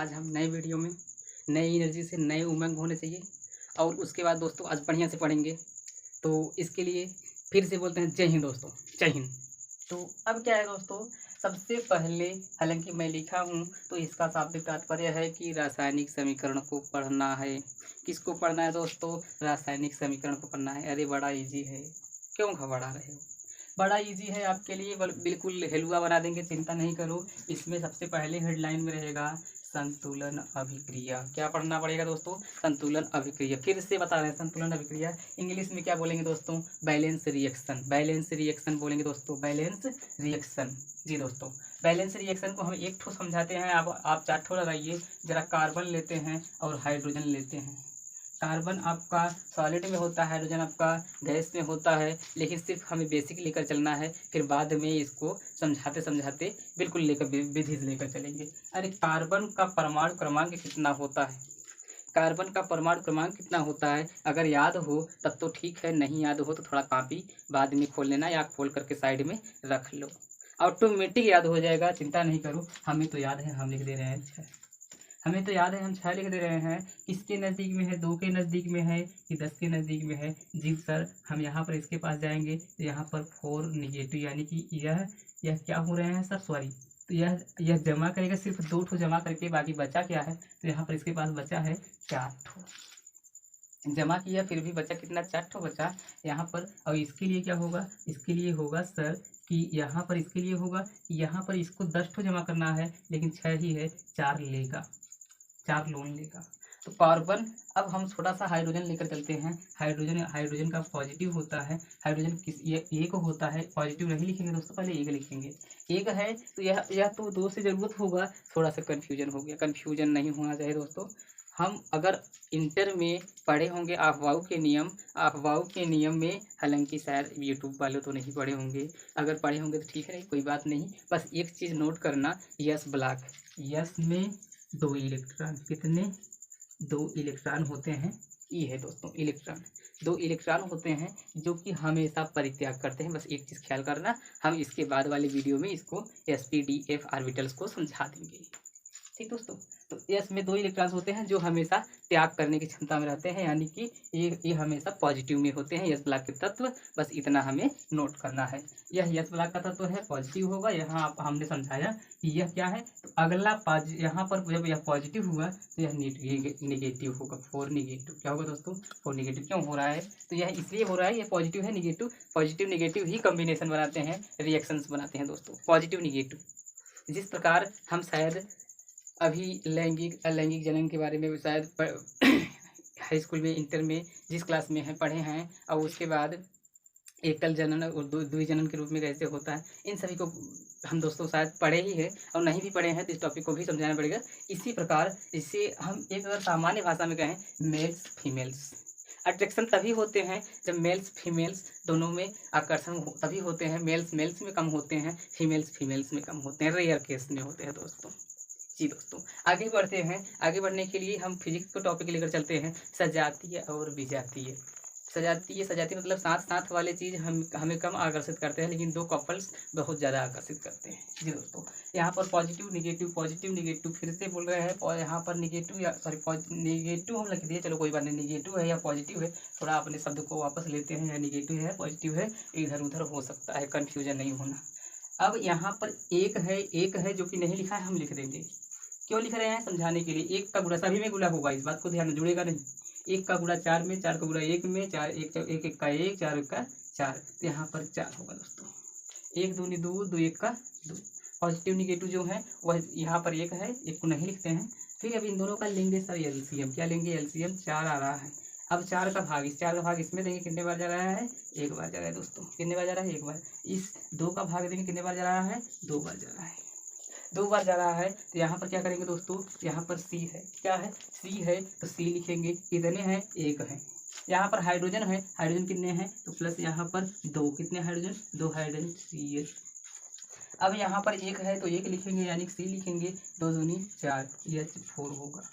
आज हम नए वीडियो में नई एनर्जी से नए उमंग होने चाहिए। और उसके बाद दोस्तों आज बढ़िया से पढ़ेंगे। तो इसके लिए फिर से बोलते हैं जय हिंद दोस्तों, जय हिंद। तो अब क्या है दोस्तों, सबसे पहले हालांकि मैं लिखा हूँ तो इसका शाब्दिक तात्पर्य है कि रासायनिक समीकरण को पढ़ना है। किसको पढ़ना है दोस्तों? रासायनिक समीकरण को पढ़ना है। अरे बड़ा इजी है, क्यों घबरा रहे हो? बड़ा इजी है आपके लिए, बिल्कुल हलवा बना देंगे, चिंता नहीं करो। इसमें सबसे पहले हेडलाइन में रहेगा संतुलन अभिक्रिया। क्या पढ़ना पड़ेगा दोस्तों? संतुलन अभिक्रिया। फिर से बता रहे हैं, संतुलन अभिक्रिया इंग्लिश में क्या बोलेंगे दोस्तों? Balance reaction. बैलेंस रिएक्शन बोलेंगे दोस्तों, बैलेंस रिएक्शन। जी दोस्तों, बैलेंस रिएक्शन को हम एक ठो समझाते हैं, आप चार ठो लगाइए। जरा कार्बन लेते हैं और हाइड्रोजन लेते हैं। कार्बन आपका सॉलिड में होता है, हाइड्रोजन आपका गैस में होता है, लेकिन सिर्फ हमें बेसिक लेकर चलना है, फिर बाद में इसको समझाते समझाते बिल्कुल लेकर विधि से लेकर चलेंगे। अरे कार्बन का परमाणु क्रमांक कितना होता है? कार्बन का परमाणु क्रमांक कितना होता है? अगर याद हो तब तो ठीक है, नहीं याद हो तो थोड़ा कॉपी बाद में खोल लेना या खोल करके साइड में रख लो, ऑटोमेटिक याद हो जाएगा, चिंता नहीं करो। हमें तो याद है, हम लिख दे रहे हैं 6। हमें तो याद है, हम 6 लिख दे रहे हैं। किसके नज़दीक में है? 2 के नज़दीक में है कि 10 के नज़दीक में है? जी सर, हम यहाँ पर इसके पास जाएंगे तो यहाँ पर 4 निगेटिव, यानी कि यह क्या हो रहे हैं सर? सॉरी, तो यह जमा करेगा, सिर्फ 2 ठो जमा करके, बाकी बचा क्या है? तो यहाँ पर इसके पास बचा है 4 ठो। जमा किया फिर भी बचा कितना? 4 ठो बचा यहाँ पर। और इसके लिए क्या होगा? इसके लिए होगा सर कि यहाँ पर इसके लिए होगा कि यहाँ पर इसको 10 ठो जमा करना है, लेकिन 6 ही है, 4 लेगा, 4 लोन लेगा। तो कार्बन, अब हम छोटा सा हाइड्रोजन लेकर चलते हैं। हाइड्रोजन का पॉजिटिव होता है। हाइड्रोजन किस ये एक होता है, पॉजिटिव नहीं लिखेंगे दोस्तों, पहले एक लिखेंगे। एक है तो यह तो 2 से जरूरत होगा, थोड़ा सा कन्फ्यूजन हो गया। कन्फ्यूजन नहीं होना चाहिए दोस्तों। हम अगर इंटर में पढ़े होंगे अफवाह के नियम में, हालांकि शायद यूट्यूब वाले तो नहीं पढ़े होंगे, अगर पढ़े होंगे तो ठीक है, कोई बात नहीं। बस एक चीज़ नोट करना, यस ब्लॉक, यस में 2 इलेक्ट्रॉन, कितने? 2 इलेक्ट्रॉन होते हैं। ये है दोस्तों इलेक्ट्रॉन, 2 इलेक्ट्रॉन होते हैं जो कि हमेशा परित्याग करते हैं। बस एक चीज़ ख्याल करना, हम इसके बाद वाले वीडियो में इसको sp-d-f ऑर्बिटल्स को समझा देंगे। ठीक दोस्तों, तो एस में 2 इलेक्ट्रॉन्स होते हैं जो हमेशा त्याग करने की क्षमता में रहते हैं, यानी कि ये हमेशा पॉजिटिव में होते हैं, यस ब्लॉक के तत्व। बस इतना हमें नोट करना है। यह यस ब्लॉक का तत्व है, पॉजिटिव होगा। यहाँ आप हमने समझाया कि यह क्या है, तो अगला यहाँ पर जब यह पॉजिटिव हुआ तो यह निगेटिव होगा, 4 निगेटिव। क्या होगा दोस्तों? 4 निगेटिव। क्यों हो रहा है? तो यह इसलिए हो रहा है, यह पॉजिटिव है, निगेटिव, पॉजिटिव निगेटिव ही कॉम्बिनेशन बनाते हैं, रिएक्शंस बनाते हैं दोस्तों, पॉजिटिव निगेटिव। जिस प्रकार हम शायद अभी लैंगिक अलैंगिक जनन के बारे में शायद हाई स्कूल में, इंटर में जिस क्लास में हैं पढ़े हैं, और उसके बाद एकल जनन और द्विजनन के रूप में कैसे होता है, इन सभी को हम दोस्तों शायद पढ़े ही है, और नहीं भी पढ़े हैं तो इस टॉपिक को भी समझाना पड़ेगा। इसी प्रकार इसे हम एक अगर सामान्य भाषा में कहें, मेल्स फीमेल्स अट्रैक्शन तभी होते हैं जब मेल्स फीमेल्स दोनों में आकर्षण तभी होते हैं। मेल्स मेल्स में कम होते हैं, फीमेल्स फीमेल्स में कम होते हैं, रेयर केस में होते हैं दोस्तों। जी दोस्तों, आगे बढ़ते हैं। आगे बढ़ने के लिए हम फिजिक्स को टॉपिक लेकर चलते हैं, सजातीय और विजातीय। सजातीय मतलब साथ साथ वाले चीज़ हमें कम आकर्षित करते हैं, लेकिन 2 कपल्स बहुत ज़्यादा आकर्षित करते हैं। जी दोस्तों, यहाँ पर पॉजिटिव निगेटिव फिर से बोल रहे हैं, और यहाँ पर निगेटिव या सॉरी निगेटिव हम लिख दिए, चलो कोई बात नहीं, निगेटिव है या पॉजिटिव है, थोड़ा अपने शब्द को वापस लेते हैं, या निगेटिव है पॉजिटिव है, इधर उधर हो सकता है, कन्फ्यूजन नहीं होना। अब यहाँ पर एक है जो कि नहीं लिखा है, हम लिख देंगे। क्यों लिख रहे हैं? समझाने के लिए। 1 का गुणा सभी में गुणा होगा, इस बात को ध्यान में, जुड़ेगा नहीं। 1 का गुणा 4 में, 4 का गुणा 1 में, 4 1 1 का 1, 4 का 4, तो यहाँ पर 4 होगा दोस्तों। 1 दूनी 2, 2 1 का 2। पॉजिटिव निगेटिव जो है वह यहाँ पर 1 है, 1 को नहीं लिखते हैं। फिर अब इन दोनों का लेंगे सर एलसीएम। क्या लेंगे? एलसीएम। 4 आ रहा है। अब 4 का भाग, इस 4 का भाग इसमें देंगे, कितने बार जा रहा है? 1 बार जा रहा है दोस्तों। कितने बार जा रहा है? 1 बार। इस 2 का भाग देंगे, कितने बार जा रहा है? 2 बार जा रहा है। 2 बार जा रहा है, तो यहाँ पर क्या करेंगे दोस्तों? यहाँ पर सी है, क्या है? सी है, तो सी लिखेंगे। कितने हैं? 1 है। यहाँ पर हाइड्रोजन है, हाइड्रोजन कितने हैं? तो प्लस यहाँ पर 2, कितने हाइड्रोजन? 2 हाइड्रोजन, सी। अब यहाँ पर 1 है तो 1 लिखेंगे, यानी सी लिखेंगे। 2 दूनी 4, H4 होगा।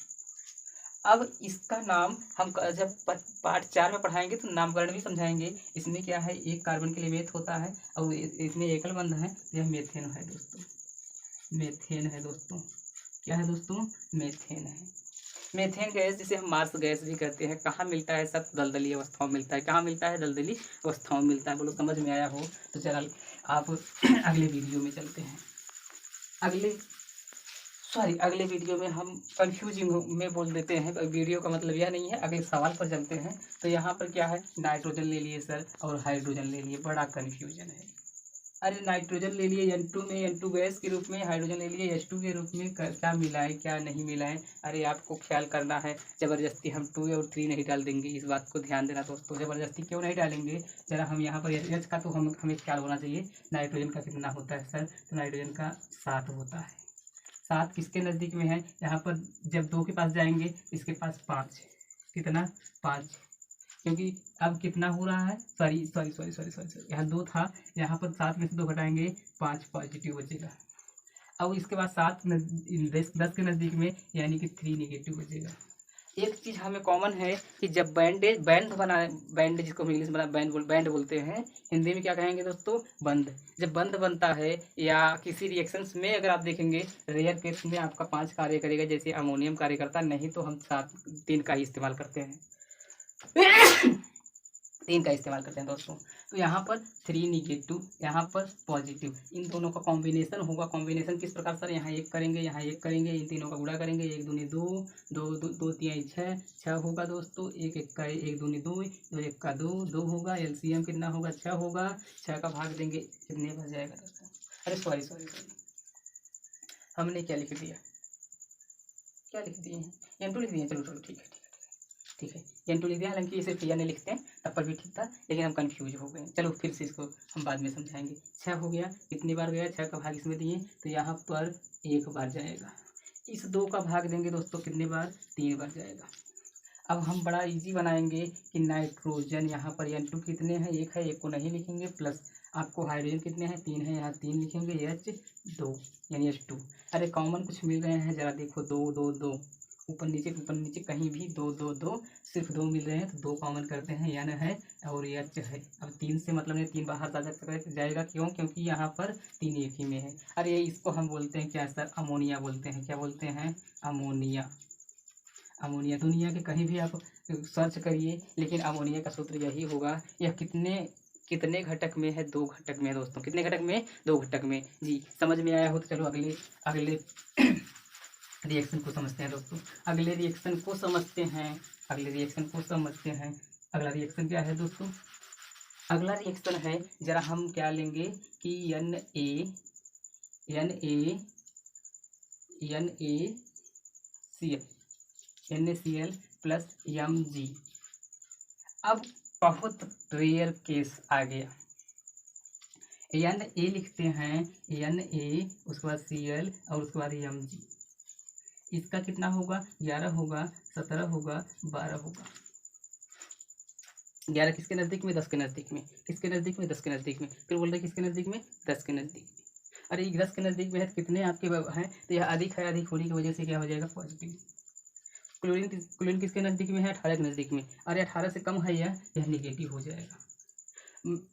अब इसका नाम हम जब पार्ट 4 में पढ़ाएंगे तो नामकरण भी समझाएंगे। इसमें क्या है? 1 कार्बन के लिए मेथ होता है, और इसमें एकल बंध है, यह मेथेन है दोस्तों, मेथेन है दोस्तों। क्या है दोस्तों, मेथेन है। मेथेन गैस जिसे हम मार्स गैस भी कहते हैं, कहाँ मिलता है सर, दलदली अवस्थाओं में मिलता है। कहाँ मिलता है, दलदली अवस्थाओं में मिलता है। बोलो समझ में आया हो तो चल आप अगले वीडियो में चलते हैं। अगले वीडियो में हम कंफ्यूजिंग में बोल देते हैं, वीडियो का मतलब यह नहीं है। अगले सवाल पर चलते हैं। तो यहाँ पर क्या है, नाइट्रोजन ले लिए सर और हाइड्रोजन ले लिए, बड़ा कन्फ्यूजन है। अरे नाइट्रोजन ले लिए N2 में, N2 गैस के रूप में, हाइड्रोजन ले लिए H2 के रूप में, क्या मिलाएं क्या नहीं मिलाएं। अरे आपको ख्याल करना है, ज़बरदस्ती हम 2 और 3 नहीं डाल देंगे, इस बात को ध्यान देना दोस्तों। ज़बरदस्ती क्यों नहीं डालेंगे, जरा हम यहाँ पर H का तो हमें ख्याल होना चाहिए। नाइट्रोजन का कितना होता है सर, तो नाइट्रोजन का 7 होता है। 7 किसके नज़दीक में है, यहाँ पर जब 2 के पास जाएंगे इसके पास 5, कितना 5, क्योंकि अब कितना हो रहा है, सॉरी, यहाँ 2 था, यहाँ पर 7 में से 2 घटाएंगे 5 पॉजिटिव बचेगा। अब इसके बाद 7 10 के नज़दीक में, यानी कि 3 निगेटिव बचेगा। एक चीज़ हमें कॉमन है कि जब बैंड जिसको हम इंग्लिश में बैंड बोलते हैं, हिंदी में क्या कहेंगे दोस्तों, बंद। जब बंद बनता है या किसी रिएक्शंस में अगर आप देखेंगे, रेयर केस में आपका 5 कार्य करेगा, जैसे अमोनियम कार्य करता, नहीं तो हम 3 का ही इस्तेमाल करते हैं। 3 का इस्तेमाल करते हैं दोस्तों। तो यहाँ पर 3 निगेटिव, यहाँ पर पॉजिटिव, इन दोनों का कॉम्बिनेशन होगा। कॉम्बिनेशन किस प्रकार सर, यहाँ 1 करेंगे, यहाँ 1 करेंगे, इन तीनों का गुणा करेंगे, 1 दूनी 2, 2 3 6 होगा दोस्तों। 1 1 का 1 दूनी 2, 2 1 का 2, 2 होगा। एलसीएम कितना होगा, 6 होगा। 6 का भाग देंगे, कितने बच जाएगा दोस्तों। अरे सॉरी, हमने क्या लिख दिए हैं, N2 लिख दिए हैं। चलो ठीक है, N2 लिख दिया। हालांकि इसे N लिखते हैं तब पर भी ठीक था, लेकिन हम कंफ्यूज हो गए। चलो फिर से इसको हम बाद में समझाएंगे। 6 हो गया, कितनी बार गया, 6 का भाग इसमें दिए तो यहाँ पर 1 बार जाएगा। इस 2 का भाग देंगे दोस्तों, कितने बार, 3 बार जाएगा। अब हम बड़ा इजी बनाएंगे कि नाइट्रोजन, यहाँ पर N2 कितने हैं, 1 है, 1 को नहीं लिखेंगे, प्लस आपको हाइड्रोजन कितने हैं, 3 है, यहाँ 3 लिखेंगे, H2 यानी H2। अरे कॉमन कुछ मिल रहे हैं, जरा देखो, 2 2 2, ऊपर नीचे कहीं भी 2 2 2, सिर्फ 2 मिल रहे हैं तो 2 कॉमन करते हैं, N है और H है। अब 3 से मतलब नहीं, 3 बाहर जाएगा, क्यों, क्योंकि यहाँ पर 3 एक ही में है। अरे इसको हम बोलते हैं क्या सर, अमोनिया बोलते हैं। क्या बोलते हैं, अमोनिया। दुनिया के कहीं भी आप सर्च करिए, लेकिन अमोनिया का सूत्र यही होगा। यह कितने घटक में है, 2 घटक में है दोस्तों। कितने घटक में, 2 घटक में जी। समझ में आया हो तो चलो अगले रिएक्शन को समझते हैं दोस्तों। अगला रिएक्शन अगला रिएक्शन क्या है दोस्तों, अगला रिएक्शन है, जरा हम क्या लेंगे कि NaCl प्लस Mg। अब बहुत रेयर केस आ गया, Na लिखते हैं, Na उसके बाद Cl और उसके बाद Mg। इसका कितना होगा, 11 होगा, 17 होगा, 12 होगा। 11 किसके नज़दीक में, 10 के नज़दीक में, किसके नज़दीक में, 10 के नज़दीक में। फिर बोल रहे किसके नज़दीक में, 10 के नज़दीक में। अरे 10 के नज़दीक में है, कितने आपके हैं, तो यह अधिक है, अधिक होने की वजह से क्या हो जाएगा, पॉजिटिव। क्लोरीन किसके नज़दीक में है, 18 के नज़दीक में। अरे 18 से कम है, यह निगेटिव हो जाएगा।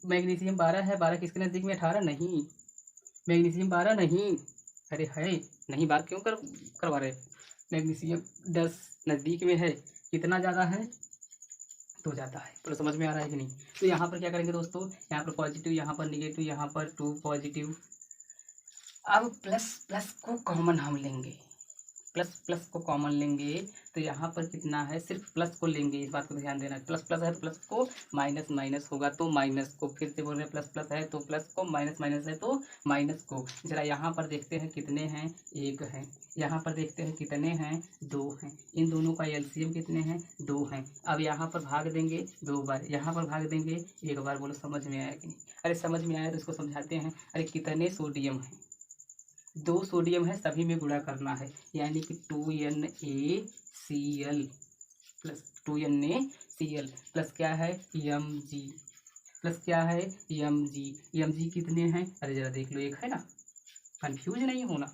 मैग्नीशियम 12 है, 12 किसके नज़दीक में, 18 नहीं, मैग्नीशियम 12 नहीं, अरे है नहीं, बार क्यों करवा रहे। मैग्नीशियम 10 नज़दीक में है, कितना ज़्यादा है, तो जाता है। तो समझ में आ रहा है कि नहीं। तो यहाँ पर क्या करेंगे दोस्तों, यहाँ पर पॉजिटिव, यहाँ पर निगेटिव, यहाँ पर 2 पॉजिटिव। अब प्लस को कॉमन हम लेंगे, प्लस को कॉमन लेंगे तो यहाँ पर कितना है, सिर्फ प्लस को लेंगे, इस बात को ध्यान देना। प्लस है तो प्लस को, माइनस होगा तो माइनस को, फिर से बोल रहे हैं प्लस है तो प्लस को, माइनस है तो माइनस को। जरा यहाँ पर देखते हैं कितने हैं, 1 है। यहाँ पर देखते हैं कितने हैं, 2 हैं। इन दोनों का एलसीएम कितने हैं, 2 हैं। अब यहाँ पर भाग देंगे 2 बार, यहाँ पर भाग देंगे 1 बार। बोलो समझ में आया कि नहीं। अरे समझ में आया तो इसको समझाते हैं। अरे कितने सोडियम हैं, 2 सोडियम है, सभी में गुणा करना है, यानी कि 2NaCl प्लस 2NaCl प्लस क्या है, Mg प्लस क्या है, Mg कितने हैं, अरे जरा देख लो, 1 है ना, कंफ्यूज नहीं होना।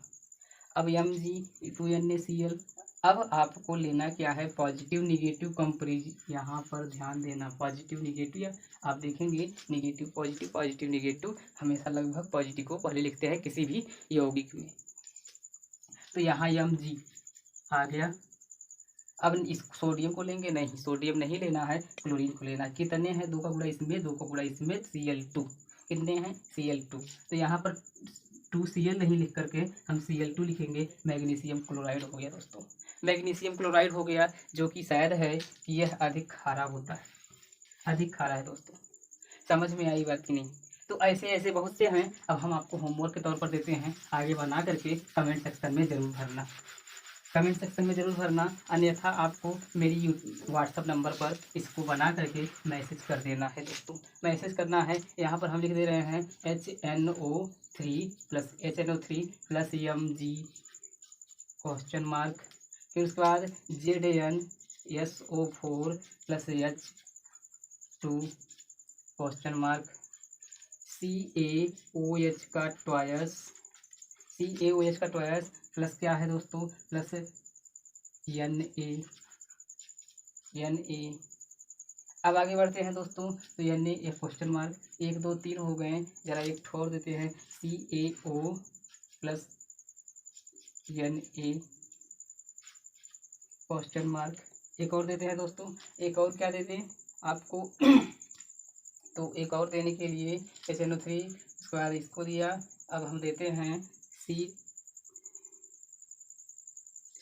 अब Mg 2NaCl। अब आपको लेना क्या है, पॉजिटिव निगेटिव कंपेरिजन। यहाँ पर ध्यान देना, पॉजिटिव निगेटिव, या आप देखेंगे निगेटिव पॉजिटिव निगेटिव, हमेशा लगभग पॉजिटिव को पहले लिखते हैं किसी भी यौगिक में। तो यहाँ Mg आ गया। अब इस सोडियम को लेंगे, नहीं सोडियम नहीं लेना है, क्लोरीन को लेना है। कितने हैं, 2 का गुणा इसमें 2 का गुणा इसमें, Cl2 कितने हैं Cl2। तो यहाँ पर 2Cl नहीं लिख करके हम Cl2 लिखेंगे। मैग्नीशियम क्लोराइड हो गया दोस्तों, मैग्नीशियम क्लोराइड हो गया, जो कि शायद है कि यह अधिक खारा होता है, अधिक खारा है दोस्तों। समझ में आई बात कि नहीं। तो ऐसे ऐसे बहुत से हैं। अब हम आपको होमवर्क के तौर पर देते हैं, आगे बना करके कमेंट सेक्शन में जरूर भरना, कमेंट सेक्शन में जरूर भरना। अन्यथा आपको मेरी व्हाट्सअप नंबर पर इसको बना करके मैसेज कर देना है दोस्तों, मैसेज करना है। यहाँ पर हम लिख दे रहे हैं HNO3 plus Mg question mark, फिर उसके बाद ZnSO4 plus H2 question mark, CaOH का ट्वायस, CaOH का ट्वायस प्लस क्या है दोस्तों, प्लस Na। अब आगे बढ़ते हैं दोस्तों। तो Na एक क्वेश्चन मार्क, 1 2 3 हो गए, जरा एक छोड़ देते हैं, CaO plus Na question mark. एक और देते हैं दोस्तों, एक और क्या देते हैं आपको तो एक और देने के लिए HNO3, उसके बाद इसको दिया। अब हम देते हैं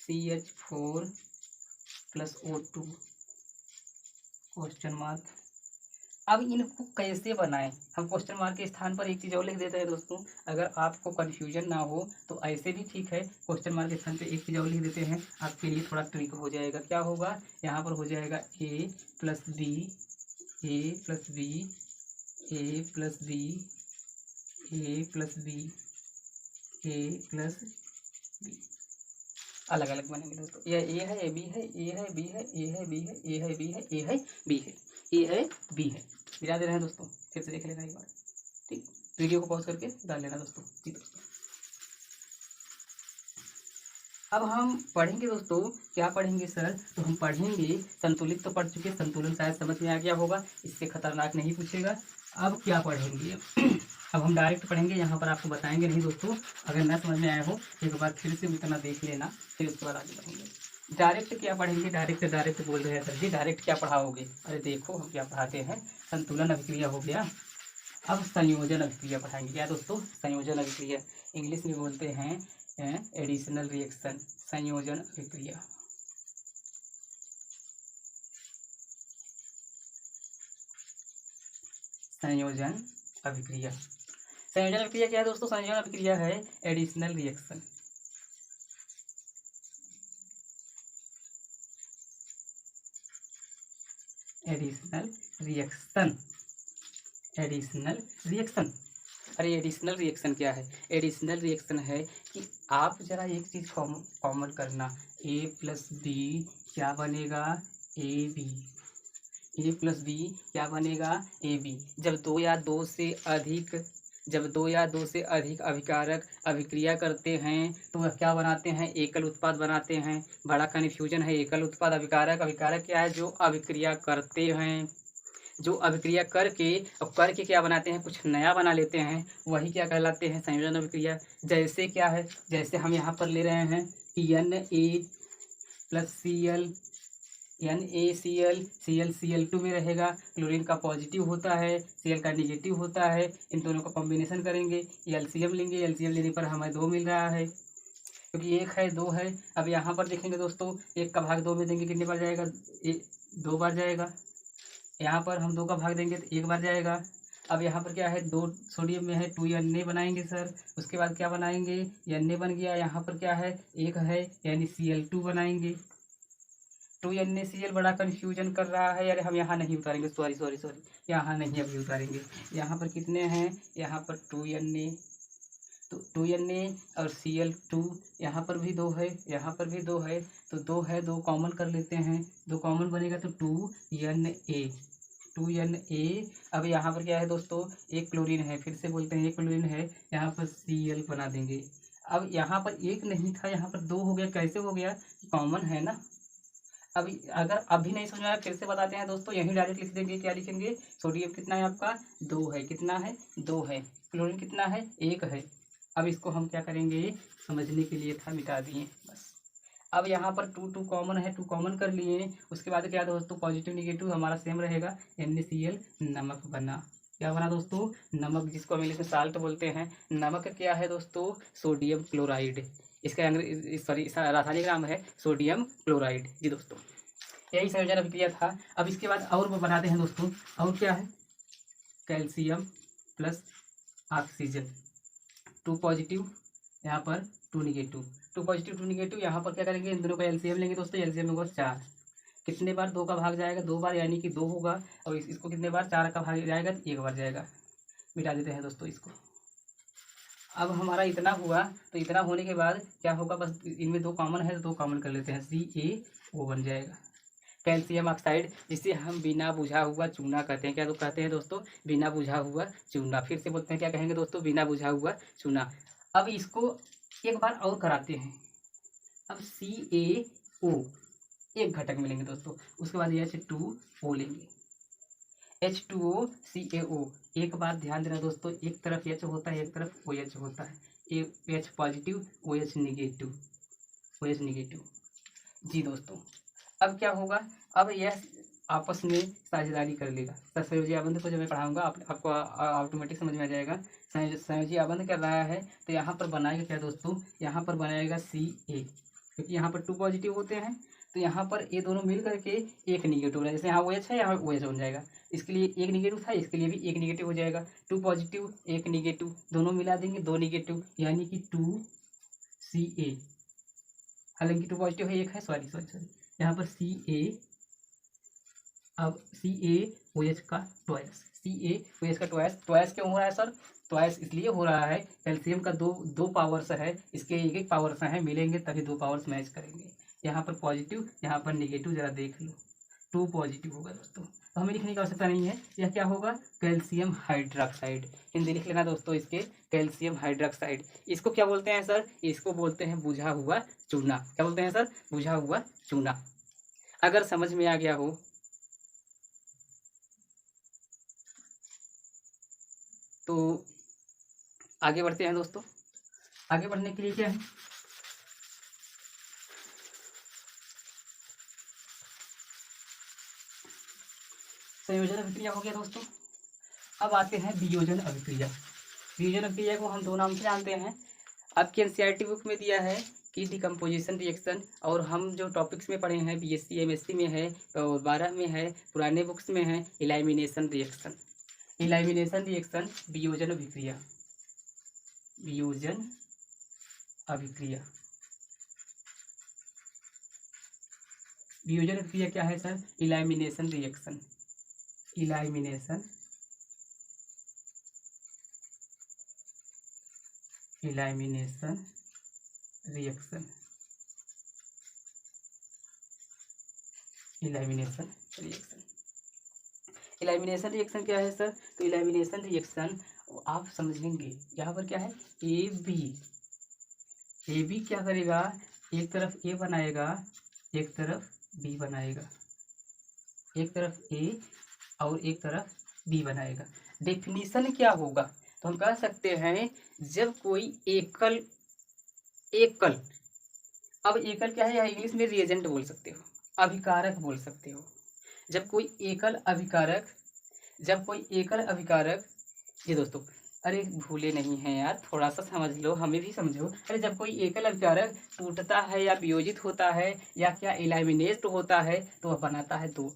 CH4 plus O2 question mark. अब इनको कैसे बनाएं, हम क्वेश्चन मार्क के स्थान पर एक चीज़ और लिख देते हैं दोस्तों। अगर आपको कन्फ्यूजन ना हो तो ऐसे भी ठीक है, क्वेश्चन मार्क के स्थान पर एक चीज़ और लिख देते हैं, आपके लिए थोड़ा ट्रिक हो जाएगा। क्या होगा, यहाँ पर हो जाएगा A plus B, A plus B, A plus B, A plus B, A plus B, अलग अलग बनेंगे दोस्तों। यह A है, A B है, A है B है, A है B है, A है B है, A है B है, A है B है। मिला दे रहे हैं दोस्तों, फिर से देख लेना एक बार, ठीक। वीडियो को पॉज करके डाल लेना दोस्तों, ठीक दोस्तों। अब हम पढ़ेंगे दोस्तों, क्या पढ़ेंगे सर, तो हम पढ़ेंगे संतुलित तो पढ़ चुके, संतुलन शायद समझ में आ गया होगा, इससे खतरनाक नहीं पूछेगा। अब क्या पढ़ेंगे अब हम डायरेक्ट पढ़ेंगे, यहाँ पर आपको बताएंगे नहीं दोस्तों। अगर ना समझ में आया हो एक बार फिर से उतना देख लेना, फिर उसके बाद आगे बढ़ेंगे। डायरेक्ट क्या पढ़ेंगे, डायरेक्ट बोल रहे हैं सर जी, डायरेक्ट क्या पढ़ाओगे, अरे देखो हम क्या पढ़ाते हैं। संतुलन अभिक्रिया हो गया, अब संयोजन अभिक्रिया पढ़ाएंगे। क्या दोस्तों, संयोजन अभिक्रिया, इंग्लिश में बोलते हैं एडिशनल रिएक्शन, संयोजन अभिक्रिया। संयोजन अभिक्रिया, संयोजन अभिक्रिया क्या है दोस्तों, संयोजन अभिक्रिया है additional reaction. Additional reaction, additional reaction. अरे एडिशनल रिएक्शन क्या है, एडिशनल रिएक्शन है कि आप जरा एक चीज़ कॉमन करना, A प्लस बी क्या बनेगा, AB, A प्लस बी क्या बनेगा, AB। जब दो या दो से अधिक अभिकारक अभिक्रिया करते हैं तो वह क्या बनाते हैं, एकल उत्पाद बनाते हैं। बड़ा कन्फ्यूजन है, एकल उत्पाद अभिकारक, अभिकारक क्या है, जो अभिक्रिया करते हैं, जो अभिक्रिया करके क्या बनाते हैं, कुछ नया बना लेते हैं, वही क्या कहलाते हैं, संयोजन अभिक्रिया। जैसे क्या है, जैसे हम यहाँ पर ले रहे हैं कि Na plus Cl, NaCl, Cl2 में रहेगा, क्लोरीन का पॉजिटिव होता है, Cl का निगेटिव होता है, इन दोनों का कॉम्बिनेशन करेंगे, एलसीएम लेंगे, एलसीएम लेने पर हमें 2 मिल रहा है, क्योंकि 1 है 2 है। अब यहाँ पर देखेंगे दोस्तों, 1 का भाग 2 में देंगे कितने बार जाएगा, 2 बार जाएगा। यहाँ पर हम 2 का भाग देंगे तो 1 बार जाएगा। अब यहाँ पर क्या है, 2 सोडियम में है, 2 Na बनाएंगे सर, उसके बाद क्या बनाएंगे, Na बन गया। यहाँ पर क्या है, 1 है यानी Cl2 बनाएंगे। 2 NaCl बड़ा कन्फ्यूजन कर रहा है, अरे हम यहाँ नहीं उतारेंगे, सॉरी यहाँ नहीं अभी उतारेंगे। यहाँ पर कितने हैं, यहाँ पर 2 Na, तो 2 Na और Cl2, यहाँ पर भी 2 है, यहाँ पर भी 2 है, तो 2 है, 2 कॉमन कर लेते हैं, 2 कॉमन बनेगा तो 2 Na। अब यहाँ पर क्या है दोस्तों, एक क्लोरीन है, फिर से बोलते हैं एक क्लोरीन है, यहाँ पर Cl बना देंगे। अब यहाँ पर 1 नहीं था, यहाँ पर 2 हो गया, कैसे हो गया, कॉमन है ना। अभी अगर अभी नहीं समझ में आया फिर से बताते हैं दोस्तों, यहीं डायरेक्ट लिख देंगे, क्या लिखेंगे, सोडियम कितना है आपका, 2 है, कितना है, 2 है, क्लोरीन कितना है, 1 है, अब इसको हम क्या करेंगे, समझने के लिए था, मिटा दिए बस। अब यहाँ पर टू टू कॉमन है, टू कॉमन कर लिए। उसके बाद क्या दोस्तों, पॉजिटिव निगेटिव हमारा सेम रहेगा, NaCl नमक बना। क्या बना दोस्तों, नमक, जिसको हम इंग्लिश में साल्ट बोलते हैं। नमक क्या है दोस्तों, सोडियम क्लोराइड। इसका सॉरी रासायनिक नाम है सोडियम क्लोराइड जी दोस्तों। यही संयोजन अभिक्रिया था। अब इसके बाद और वो बनाते हैं दोस्तों, और क्या है, calcium plus oxygen, two positive यहाँ पर two negative, two positive two negative. यहाँ पर क्या करेंगे, इन दोनों का एलसीएम लेंगे दोस्तों, एलसीएम होगा 4। कितने बार, 2 का भाग जाएगा 2 बार, यानी कि 2 होगा। और इसको कितने बार, 4 का भाग जाएगा तो 1 बार जाएगा। मिटा देते हैं दोस्तों इसको। अब हमारा इतना हुआ, तो इतना होने के बाद क्या होगा, बस इनमें 2 कॉमन है तो 2 कॉमन कर लेते हैं, CaO बन जाएगा। कैल्शियम ऑक्साइड, जिसे हम बिना बुझा हुआ चूना कहते हैं। क्या तो कहते हैं दोस्तों, बिना बुझा हुआ चूना। फिर से बोलते हैं, क्या कहेंगे दोस्तों, बिना बुझा हुआ चूना। अब इसको एक बार और कराते हैं। अब CaO एक घटक मिलेंगे दोस्तों, उसके बाद H2O लेंगे, H2O CaO। एक बात ध्यान देना दोस्तों, एक तरफ H होता है, एक तरफ OH होता है, H positive OH negative, OH negative जी दोस्तों। अब क्या होगा, अब यह आपस में साझेदारी कर लेगा। संयोजी आबंध को जब मैं पढ़ाऊंगा आपको ऑटोमेटिक समझ में आ जाएगा। संयोजी आबंध कर रहा है तो यहाँ पर बनाएगा क्या दोस्तों, यहाँ पर बनाएगा Ca, क्योंकि यहाँ पर 2 पॉजिटिव होते हैं, तो यहाँ पर ये दोनों मिल करके एक निगेटिव है। जैसे यहाँ OH है, यहाँ OH बन जाएगा। इसके लिए एक निगेटिव था, इसके लिए भी एक निगेटिव हो जाएगा। 2 पॉजिटिव 1 निगेटिव, दोनों मिला देंगे 2 निगेटिव, यानी कि 2Ca। हालांकि 2 पॉजिटिव है, एक है, सॉरी यहाँ पर Ca। अब CaOH का ट्वाइस, CaOH का ट्वाइस क्यों हो रहा है सर, ट्वाइस इसलिए हो रहा है, कैल्शियम का दो पावर्स है, इसके एक पावर्स है, मिलेंगे तभी 2 पावर्स मैच करेंगे। यहाँ पर पॉजिटिव, यहाँ पर निगेटिव, जरा देख लो, 2 पॉजिटिव होगा दोस्तों। तो हमें लिखने की आवश्यकता नहीं है, यह क्या होगा, कैल्शियम हाइड्रोक्साइड। हिंदी लिख लेना दोस्तों इसके, कैल्शियम हाइड्रोक्साइड। इसको क्या बोलते हैं सर, इसको बोलते हैं बुझा हुआ चूना। क्या बोलते हैं सर, बुझा हुआ चूना। अगर समझ में आ गया हो तो आगे बढ़ते हैं दोस्तों। आगे बढ़ने के लिए क्या है, संयोजन अभिक्रिया हो गया दोस्तों। अब आते हैं वियोजन अभिक्रिया। वियोजन अभिक्रिया को हम 2 नाम से जानते हैं। आपके एनसीईआरटी बुक में दिया है कि डिकम्पोजिशन रिएक्शन, और हम जो टॉपिक्स में पढ़े हैं बीएससी एमएससी में है और 12 में है, पुराने बुक्स में है इलाइमिनेशन रिएक्शन। इलाइमिनेशन रिएक्शन वियोजन अभिक्रिया, वियोजन अभिक्रिया। वियोजन अभिक्रिया क्या है sir, elimination reaction, elimination elimination reaction, elimination reaction. Elimination reaction क्या है सर, तो इलाइमिनेशन रिएक्शन आप समझेंगे, यहाँ पर क्या है, ए बी क्या करेगा, एक तरफ ए बनाएगा, एक तरफ बी बनाएगा, एक तरफ ए और एक तरफ बी बनाएगा। डेफिनेशन क्या होगा, तो हम कह सकते हैं जब कोई एकल एकल, अब एकल क्या है, या इंग्लिश में रिएजेंट बोल सकते हो, अभिकारक बोल सकते हो। जब कोई एकल अभिकारक, जब कोई एकल अभिकारक, ये दोस्तों अरे भूले नहीं हैं यार, थोड़ा सा समझ लो, हमें भी समझो। अरे जब कोई एकल अभिकारक टूटता है या वियोजित होता है या क्या इलाइमिनेट होता है, तो वह बनाता है 2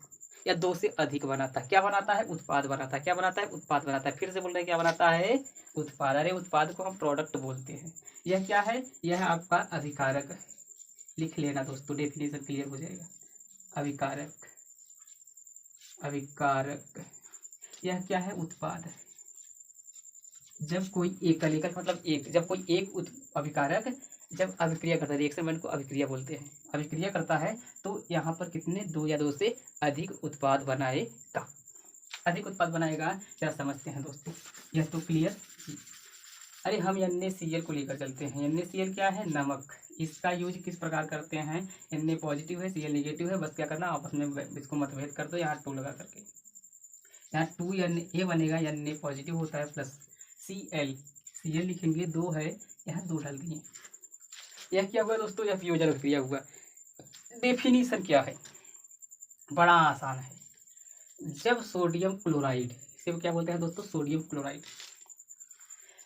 या 2 से अधिक बनाता है। क्या बनाता है, उत्पाद बनाता है। क्या बनाता है, उत्पाद बनाता है। फिर से बोल रहे हैं, क्या बनाता है, उत्पाद। अरे उत्पाद को हम प्रोडक्ट बोलते हैं। यह क्या है, यह आपका अभिकारक है। लिख लेना दोस्तों, डेफिनेशन क्लियर हो जाएगा। अभिकारक, अभिकारक यह क्या है, उत्पाद है। जब कोई एकल, एकल मतलब एक, जब कोई एक अभिकारक जब अभिक्रिया करता है, रिएक्शन वन को अभिक्रिया बोलते हैं, अभिक्रिया करता है तो यहाँ पर कितने 2 या 2 से अधिक उत्पाद बनाएगा। अधिक उत्पाद बनाएगा, क्या समझते हैं दोस्तों, यह तो क्लियर। अरे हम NaCl को लेकर चलते हैं। NaCl क्या है, नमक। इसका यूज किस प्रकार करते हैं, Na पॉजिटिव है Cl नेगेटिव है, बस क्या करना आपस में इसको मतभेद कर दो, यहाँ 2 लगा करके, यहाँ 2 Na बनेगा, Na पॉजिटिव होता है, प्लस Cl, Cl लिखेंगे 2 है, यहाँ 2 डाल दिए। यह क्या हुआ दोस्तों, यह वियोजन अभिक्रिया हुआ। डेफिनीशन क्या है, बड़ा आसान है। जब सोडियम क्लोराइड, इसे क्या बोलते हैं दोस्तों, सोडियम क्लोराइड,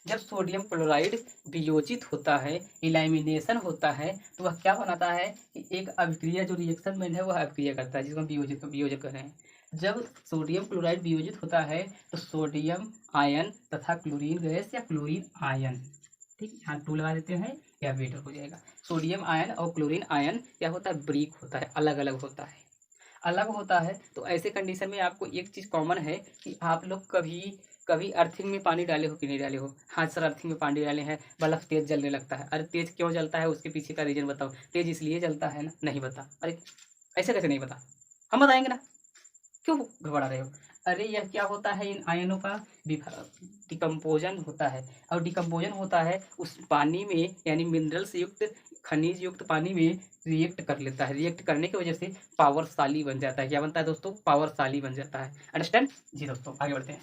जब सोडियम क्लोराइड वियोजित होता है, इलाइमिनेशन होता है, तो वह क्या बनाता है कि एक अभिक्रिया जो रिएक्शन में है वह अभिक्रिया करता है, जिसको हम वियोजक कर रहे हैं। जब सोडियम क्लोराइड वियोजित होता है तो सोडियम आयन तथा क्लोरीन गैस या क्लोरीन आयन, ठीक, यहाँ 2 लगा देते हैं, या बेटर हो जाएगा। सोडियम आयन और क्लोरीन आयन क्या होता है, ब्रेक होता है, अलग अलग होता है, अलग होता है। तो ऐसे कंडीशन में आपको एक चीज़ कॉमन है कि आप लोग कभी कभी अर्थिंग में पानी डाले हो कि नहीं डाले हो। हाँ सर, अर्थिंग में पानी डाले हैं, बल्ब तेज जलने लगता है। अरे तेज क्यों जलता है, उसके पीछे का रीजन बताओ। तेज इसलिए जलता है ना, नहीं बता। अरे ऐसे कैसे नहीं बता, हम बताएंगे ना, क्यों घबरा रहे हो। अरे यह क्या होता है, इन आयनों का डिकम्पोजन होता है, और डिकम्पोजन होता है उस पानी में, यानी मिनरल्स युक्त, खनिज युक्त पानी में रिएक्ट कर लेता है। रिएक्ट करने की वजह से पावरशाली बन जाता है। क्या बनता है दोस्तों, पावरशाली बन जाता है। अंडरस्टैंड जी दोस्तों, आगे बढ़ते हैं।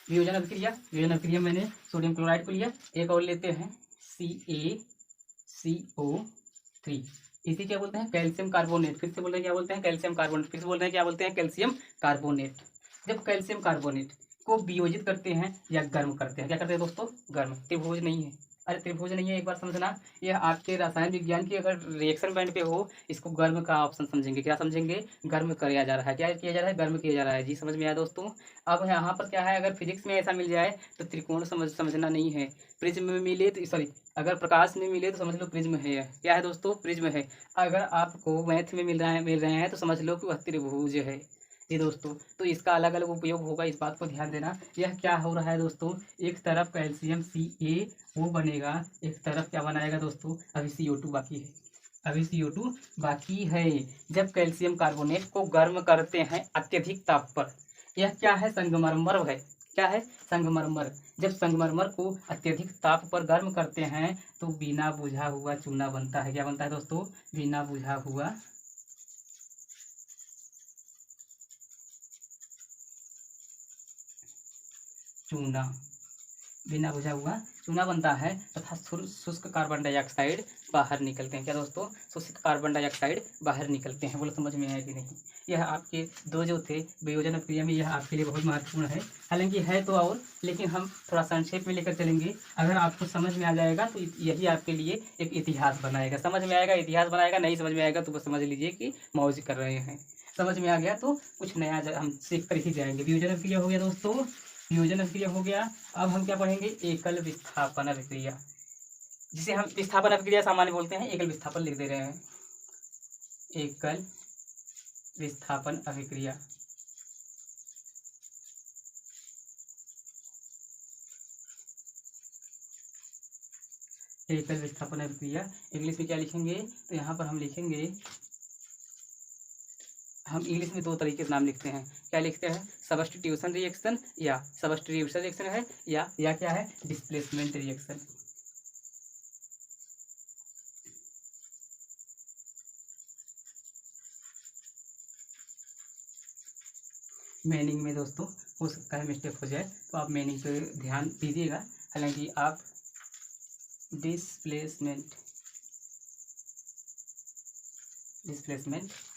वियोजन अभिक्रिया, वियोजन अभिक्रिया मैंने सोडियम क्लोराइड को लिया, एक और लेते हैं CaCO3, इसे क्या बोलते हैं, कैल्शियम कार्बोनेट। फिर से बोल रहे हैं क्या बोलते हैं, कैल्शियम कार्बोनेट। फिर से बोल रहे हैं क्या बोलते हैं, कैल्शियम कार्बोनेट। जब कैल्शियम कार्बोनेट को वियोजित करते हैं या गर्म करते हैं, क्या करते हैं दोस्तों, गर्म। त्रिभुज नहीं है, अरे त्रिभुज नहीं है, एक बार समझना, यह आपके रसायन विज्ञान की अगर रिएक्शन बैंड पे हो, इसको गर्म का ऑप्शन समझेंगे। क्या समझेंगे, गर्म किया जा रहा है। क्या किया जा रहा है, गर्म किया जा रहा है। जी समझ में आया दोस्तों। अब यहाँ पर क्या है, अगर फिजिक्स में ऐसा मिल जाए तो त्रिकोण समझना नहीं है, प्रिज्म में मिले तो सॉरी, अगर प्रकाश में मिले तो समझ लो प्रिज्म है। क्या है दोस्तों, प्रिज्म है। अगर आपको मैथ में मिल रहे हैं तो समझ लो कि वह त्रिभुज है। जी दोस्तों, तो इसका अलग अलग उपयोग होगा, इस बात को ध्यान देना। यह क्या हो रहा है दोस्तों, एक तरफ कैल्शियम Ca वो बनेगा, एक तरफ क्या बनाएगा दोस्तों, अभी CO2 बाकी है, अभी CO2 बाकी है। जब कैल्शियम कार्बोनेट को गर्म करते हैं अत्यधिक ताप पर, यह क्या है, संगमरमर है। क्या है, संगमरमर। जब संगमरमर को अत्यधिक ताप पर गर्म करते हैं तो बिना बुझा हुआ चूना बनता है। क्या बनता है दोस्तों, बिना बुझा हुआ चूना, बिना बुझा हुआ चूना बनता है, तथा शुष्क कार्बन डाइऑक्साइड बाहर निकलते हैं। क्या दोस्तों, शुष्क कार्बन डाइऑक्साइड बाहर निकलते हैं। बोलो समझ में आया कि नहीं। यह आपके दो जो थे वियोजन प्रक्रिया में, यह आपके लिए बहुत महत्वपूर्ण है। हालांकि है तो और, लेकिन हम थोड़ा संक्षेप में लेकर चलेंगे। अगर आपको समझ में आ जाएगा तो यही आपके लिए एक इतिहास बनाएगा। समझ में आएगा, इतिहास बनाएगा। नहीं समझ में आएगा तो बस समझ लीजिए कि मौज कर रहे हैं। समझ में आ गया तो कुछ नया हम सीख कर ही जाएंगे। वियोजन अभिक्रिया हो गया दोस्तों, वियोजन अभिक्रिया हो गया। अब हम क्या पढ़ेंगे, एकल विस्थापन अभिक्रिया, जिसे हम विस्थापन अभिक्रिया सामान्य बोलते हैं। एकल विस्थापन लिख दे रहे हैं, एकल विस्थापन अभिक्रिया। एकल विस्थापन अभिक्रिया इंग्लिश में क्या लिखेंगे, तो यहाँ पर हम लिखेंगे, हम इंग्लिश में 2 तरीके से नाम लिखते हैं। क्या लिखते हैं, सबस्टिट्यूशन रिएक्शन, या सबस्टिट्यूशन रिएक्शन है, या क्या है, डिस्प्लेसमेंट रिएक्शन। मीनिंग में दोस्तों हो सकता है मिस्टेक हो जाए, तो आप मीनिंग पे ध्यान दीजिएगा। हालांकि आप डिस्प्लेसमेंट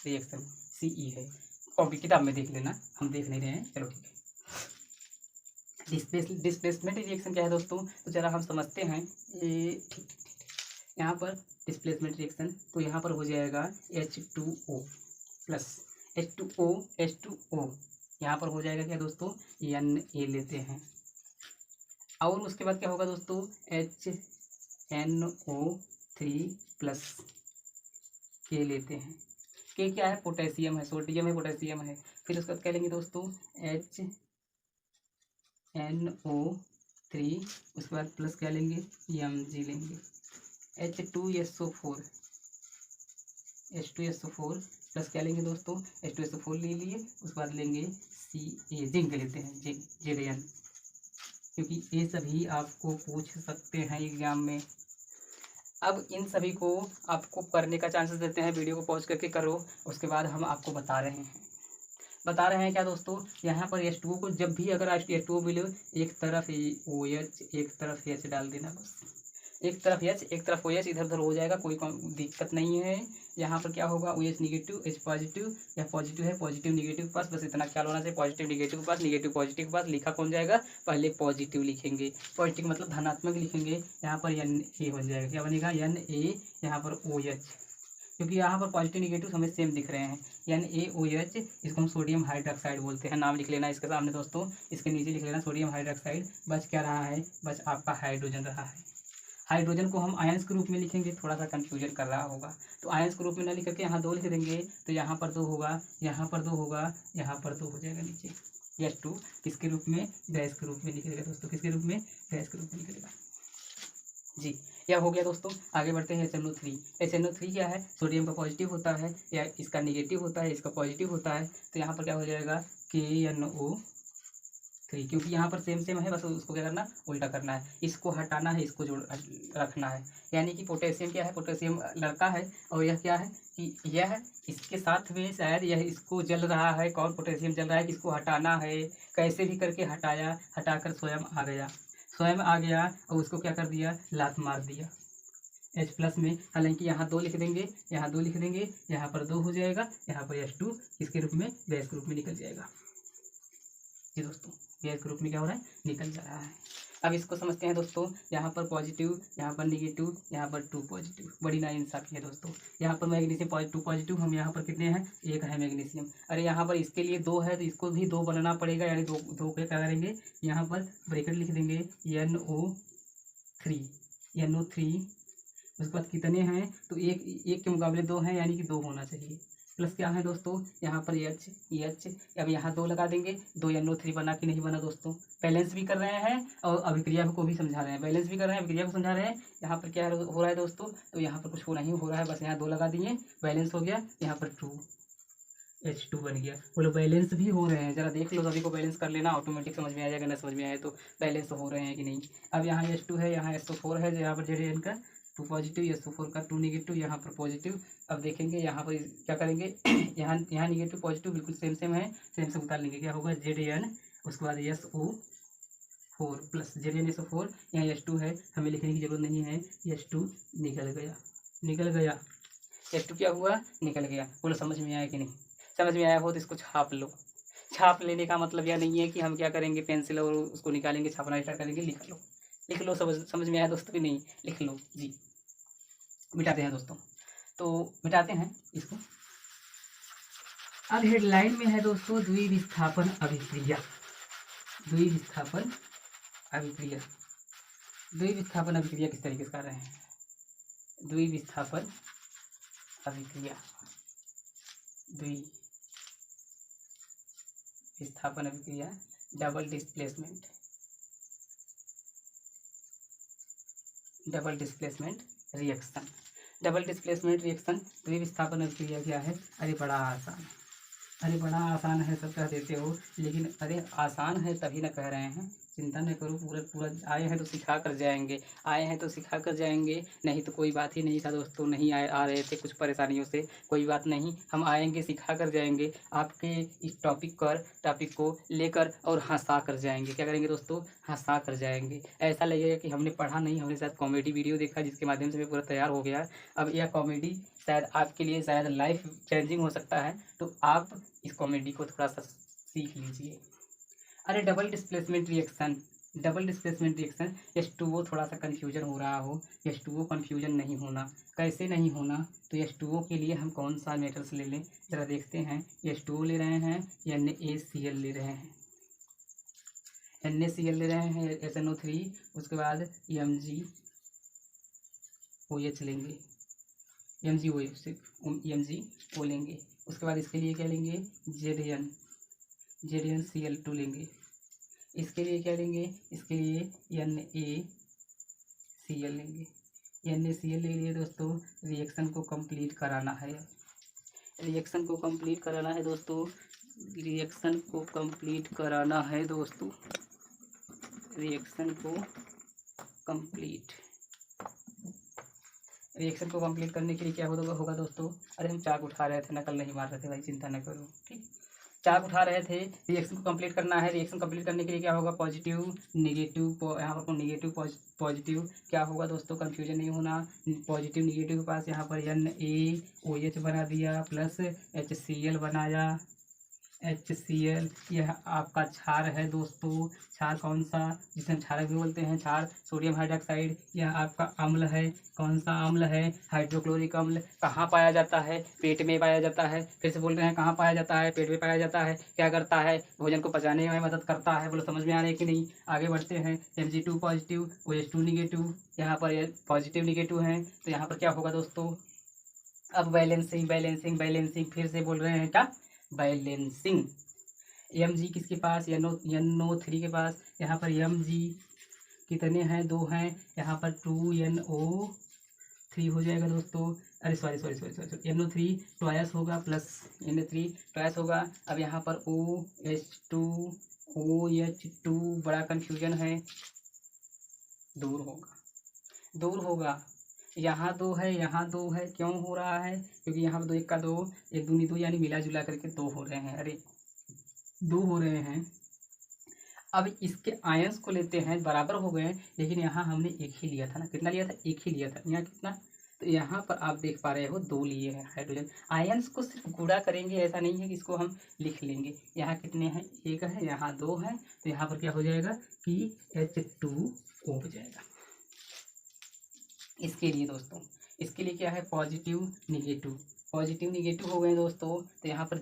रिएक्शन CE है, कॉपी किताब में देख लेना, हम देख नहीं रहे हैं। चलो ठीक है। डिस्प्लेसमेंट रिएक्शन क्या है दोस्तों, तो जरा हम समझते हैं। ये ठीक, यहाँ पर डिस्प्लेसमेंट रिएक्शन, तो यहाँ पर हो जाएगा H2O प्लस H2O, यहाँ पर हो जाएगा क्या दोस्तों, Na लेते हैं। और उसके बाद क्या होगा दोस्तों, HNO3 प्लस K लेते हैं। K क्या है, पोटेशियम है, सोडियम है, पोटेशियम है। फिर उसके बाद क्या लेंगे दोस्तों, HNO3, उसके बाद प्लस क्या लेंगे, Mg लेंगे। H2SO4 प्लस क्या लेंगे दोस्तों, H2SO4 ले लिए। उसके बाद लेंगे Ca, जिंक लेते हैं, जिंक Zn, क्योंकि ये सभी आपको पूछ सकते हैं एग्जाम में। अब इन सभी को आपको करने का चांसेस देते हैं, वीडियो को पॉज करके करो, उसके बाद हम आपको बता रहे हैं। बता रहे हैं क्या दोस्तों, यहाँ पर H2O को जब भी अगर H2O मिले, एक तरफ OH एक तरफ H डाल देना, बस एक तरफ H एक तरफ OH, इधर उधर हो जाएगा, कोई दिक्कत नहीं है। यहाँ पर क्या होगा, OH निगेटिव H पॉजिटिव, या पॉजिटिव है पॉजिटिव निगेटिव के पास, बस इतना ख्याल होना चाहिए, पॉजिटिव निगेटिव के पास, निगेटिव पॉजिटिव के पास। लिखा कौन जाएगा, पहले पॉजिटिव लिखेंगे, पॉजिटिव मतलब धनात्मक लिखेंगे। यहाँ पर Na बन जाएगा, क्या बनेगा Na, यहाँ पर OH, क्योंकि यहाँ पर पॉजिटिव निगेटिव हमें सेम दिख रहे हैं, NaOH, इसको हम सोडियम हाइड्रोक्साइड बोलते हैं। नाम लिख लेना इसके सामने दोस्तों, इसके नीचे लिख लेना सोडियम हाइड्रोक्साइड। बच क्या रहा है, बस आपका हाइड्रोजन रहा है। हाइड्रोजन को हम आयंस के रूप में लिखेंगे, थोड़ा सा कंफ्यूजन कर रहा होगा, तो आयंस के रूप में ना लिख करके यहाँ 2 लिख देंगे, तो यहाँ पर 2 होगा, यहाँ पर 2 होगा, यहाँ पर 2 हो जाएगा नीचे। H2 किसके रूप में, गैस के रूप में निकलेगा दोस्तों, किसके रूप में, गैस के रूप में निकलेगा जी। यह हो गया दोस्तों। आगे बढ़ते हैं HNO3। HNO3 क्या है, सोडियम का पॉजिटिव होता है, या इसका निगेटिव होता है, इसका पॉजिटिव होता है, तो यहाँ पर क्या हो जाएगा KNO3, क्योंकि यहाँ पर सेम सेम है, बस उसको क्या करना, उल्टा करना है, इसको हटाना है, इसको जोड़ रखना है। यानी कि पोटेशियम क्या है, पोटेशियम लड़का है, और यह क्या है कि यह इसके साथ में शायद यह इसको जल रहा है, कौन पोटेशियम जल रहा है, इसको हटाना है, कैसे भी करके हटाया, हटाकर स्वयं आ गया, स्वयं आ गया, और उसको क्या कर दिया, लात मार दिया H प्लस में। हालांकि यहाँ 2 लिख देंगे, यहाँ 2 लिख देंगे, यहाँ पर 2 हो जाएगा, यहाँ पर H2 किसके रूप में, गैस के रूप में निकल जाएगा जी दोस्तों। गैस के रूप में क्या हो रहा है, निकल जा रहा है। अब इसको समझते हैं दोस्तों, यहाँ पर पॉजिटिव, यहाँ पर निगेटिव, यहाँ पर 2 पॉजिटिव, बड़ी नाइंसाफी है दोस्तों। यहाँ पर मैग्नीशियम 2 पॉजिटिव, हम यहाँ पर कितने हैं, 1 है मैग्नीशियम। अरे यहाँ पर इसके लिए 2 है, तो इसको भी 2 बनाना पड़ेगा, यानी 2 2 के क्या करेंगे, यहाँ पर ब्रैकेट लिख देंगे NO3, उसके बाद कितने हैं, तो एक के मुकाबले 2 हैं, यानी कि 2 होना चाहिए। प्लस क्या है दोस्तों, यहाँ पर H, अब यहाँ 2 लगा देंगे, 2 NO3 बना कि नहीं बना दोस्तों। बैलेंस भी कर रहे हैं और अभिक्रिया को भी समझा रहे हैं, बैलेंस भी कर रहे हैं, अभिक्रिया को समझा रहे हैं। यहाँ पर क्या हो रहा है दोस्तों, तो यहाँ पर कुछ नहीं हो रहा है, बस यहाँ 2 लगा दिए, बैलेंस हो गया, यहाँ पर 2 H2 बन गया। बोलो बैलेंस भी हो रहे हैं, जरा देख लो, सभी को बैलेंस कर लेना, ऑटोमेटिक समझ में आ जाएगा, ना समझ में आए तो बैलेंस हो रहे हैं कि नहीं। अब यहाँ H2 है, यहाँ SO4 है, यहाँ पर ZN का 2 पॉजिटिव, SO4 का 2 निगेटिव, यहाँ पर पॉजिटिव। अब देखेंगे यहाँ पर क्या करेंगे यहाँ निगेटिव पॉजिटिव बिल्कुल सेम सेम है, सेम से उतार लेंगे, क्या होगा ZN, उसके बाद SO4 प्लस ZnSO4, यहाँ H2 है, हमें लिखने की जरूरत नहीं है, H2 निकल गया, H2 क्या हुआ, निकल गया। बोलो समझ में आया कि नहीं, समझ में आया हो तो इसको छाप लो। छाप लेने का मतलब यह नहीं है कि हम क्या करेंगे, पेंसिल और उसको निकालेंगे, छापना स्टार्ट करेंगे, लिख लो, समझ में आया दोस्तों कि नहीं, लिख लो जी। मिटाते हैं दोस्तों, तो मिटाते हैं इसको। अब हेडलाइन में है दोस्तों द्विविस्थापन अभिक्रिया। द्विविस्थापन अभिक्रिया किस तरीके से कर रहे हैं, द्विविस्थापन अभिक्रिया डबल डिस्प्लेसमेंट रिएक्शन। द्विविस्थापन अभिक्रिया क्या है, अरे बड़ा आसान है, सब कह देते हो, लेकिन अरे आसान है तभी ना कह रहे हैं, चिंता न करो, पूरा आए हैं तो सिखा कर जाएंगे, नहीं तो कोई बात ही नहीं था दोस्तों, नहीं आ रहे थे कुछ परेशानियों से, कोई बात नहीं, हम आएंगे, सिखा कर जाएंगे, आपके इस टॉपिक को लेकर और हंसा कर जाएंगे। क्या करेंगे दोस्तों, हंसा कर जाएंगे, ऐसा लगेगा कि हमने पढ़ा नहीं, हमने शायद कॉमेडी वीडियो देखा, जिसके माध्यम से मैं पूरा तैयार हो गया। अब यह कॉमेडी शायद आपके लिए शायद लाइफ चेंजिंग हो सकता है, तो आप इस कॉमेडी को थोड़ा सा सीख लीजिए। अरे डबल डिस्प्लेसमेंट रिएक्शन H2O, थोड़ा सा कन्फ्यूजन हो रहा हो, H2O कन्फ्यूजन नहीं होना, कैसे नहीं होना, तो H2O के लिए हम कौन सा मेटल्स ले लें, जरा देखते हैं। H2O ले रहे हैं, NaCl ले रहे हैं, NaCl ले रहे हैं, SNO3, उसके बाद MgOH लेंगे, MgO लेंगे, उसके बाद इसके लिए क्या लेंगे, ZnCl2 लेंगे, इसके लिए क्या लेंगे, इसके लिए NaCl लेंगे, NaCl ले लिए दोस्तों। रिएक्शन को कंप्लीट कराना है दोस्तों, रिएक्शन को कंप्लीट कराना है दोस्तों, रिएक्शन को कंप्लीट करने के लिए क्या होगा दोस्तों। अरे हम चाक उठा रहे थे, नकल नहीं मार रहे थे भाई, चिंता न करो, ठीक। चार्ज उठा रहे थे, रिएक्शन को कंप्लीट करना है। रिएक्शन कंप्लीट करने के लिए क्या होगा, पॉजिटिव नेगेटिव, यहाँ पर नेगेटिव पॉजिटिव क्या होगा दोस्तों, कंफ्यूजन नहीं होना। पॉजिटिव नेगेटिव के पास यहाँ पर NaOH बना दिया प्लस HCl बनाया, HCl। यह आपका क्षार है दोस्तों। क्षार कौन सा, जिसे हम क्षारक भी बोलते हैं, क्षार सोडियम हाइड्रोक्साइड। यह आपका अम्ल है, कौन सा अम्ल है, हाइड्रोक्लोरिक अम्ल। कहाँ पाया जाता है, पेट में पाया जाता है। फिर से बोल रहे हैं, कहाँ पाया जाता है, पेट में पाया जाता है। क्या करता है, भोजन को पचाने में मदद करता है। बोलो समझ में आ रहा है कि नहीं। आगे बढ़ते हैं, Mg2 पॉजिटिव, OH2 निगेटिव। यहाँ पर पॉजिटिव निगेटिव है, तो यहाँ पर क्या होगा दोस्तों, अब बैलेंसिंग बैलेंसिंग बैलेंसिंग, फिर से बोल रहे हैं क्या, बैलेंसिंग। Mg किसके पास, NO3 के पास। यहाँ पर Mg कितने हैं, 2 हैं। यहाँ पर 2NO3 हो जाएगा दोस्तों। अरे sorry sorry sorry sorry, NO3 twice होगा प्लस Na3 ट्वाइस होगा। अब यहाँ पर OH2 OH2 बड़ा कन्फ्यूजन है, दूर होगा, दूर होगा। यहाँ 2 है, यहाँ 2 है, क्यों हो रहा है, क्योंकि यहाँ पर 2 1 का 2, 1 दूनी 2, यानी मिला जुला करके 2 हो रहे हैं। अरे 2 हो रहे हैं। अब इसके आयंस को लेते हैं, बराबर हो गए, लेकिन यहाँ हमने एक ही लिया था ना, कितना लिया था, एक ही लिया था। यहाँ कितना, तो यहाँ पर आप देख पा रहे हो 2 लिए हैं हाइड्रोजन। आयंस को सिर्फ गुणा करेंगे, ऐसा नहीं है कि इसको हम लिख लेंगे। यहाँ कितने हैं, 1 है, यहाँ 2 है, तो यहाँ पर क्या हो जाएगा कि H2O हो जाएगा। इसके लिए दोस्तों, इसके लिए क्या है, पॉजिटिव निगेटिव, पॉजिटिव निगेटिव हो गए दोस्तों। तो यहाँ पर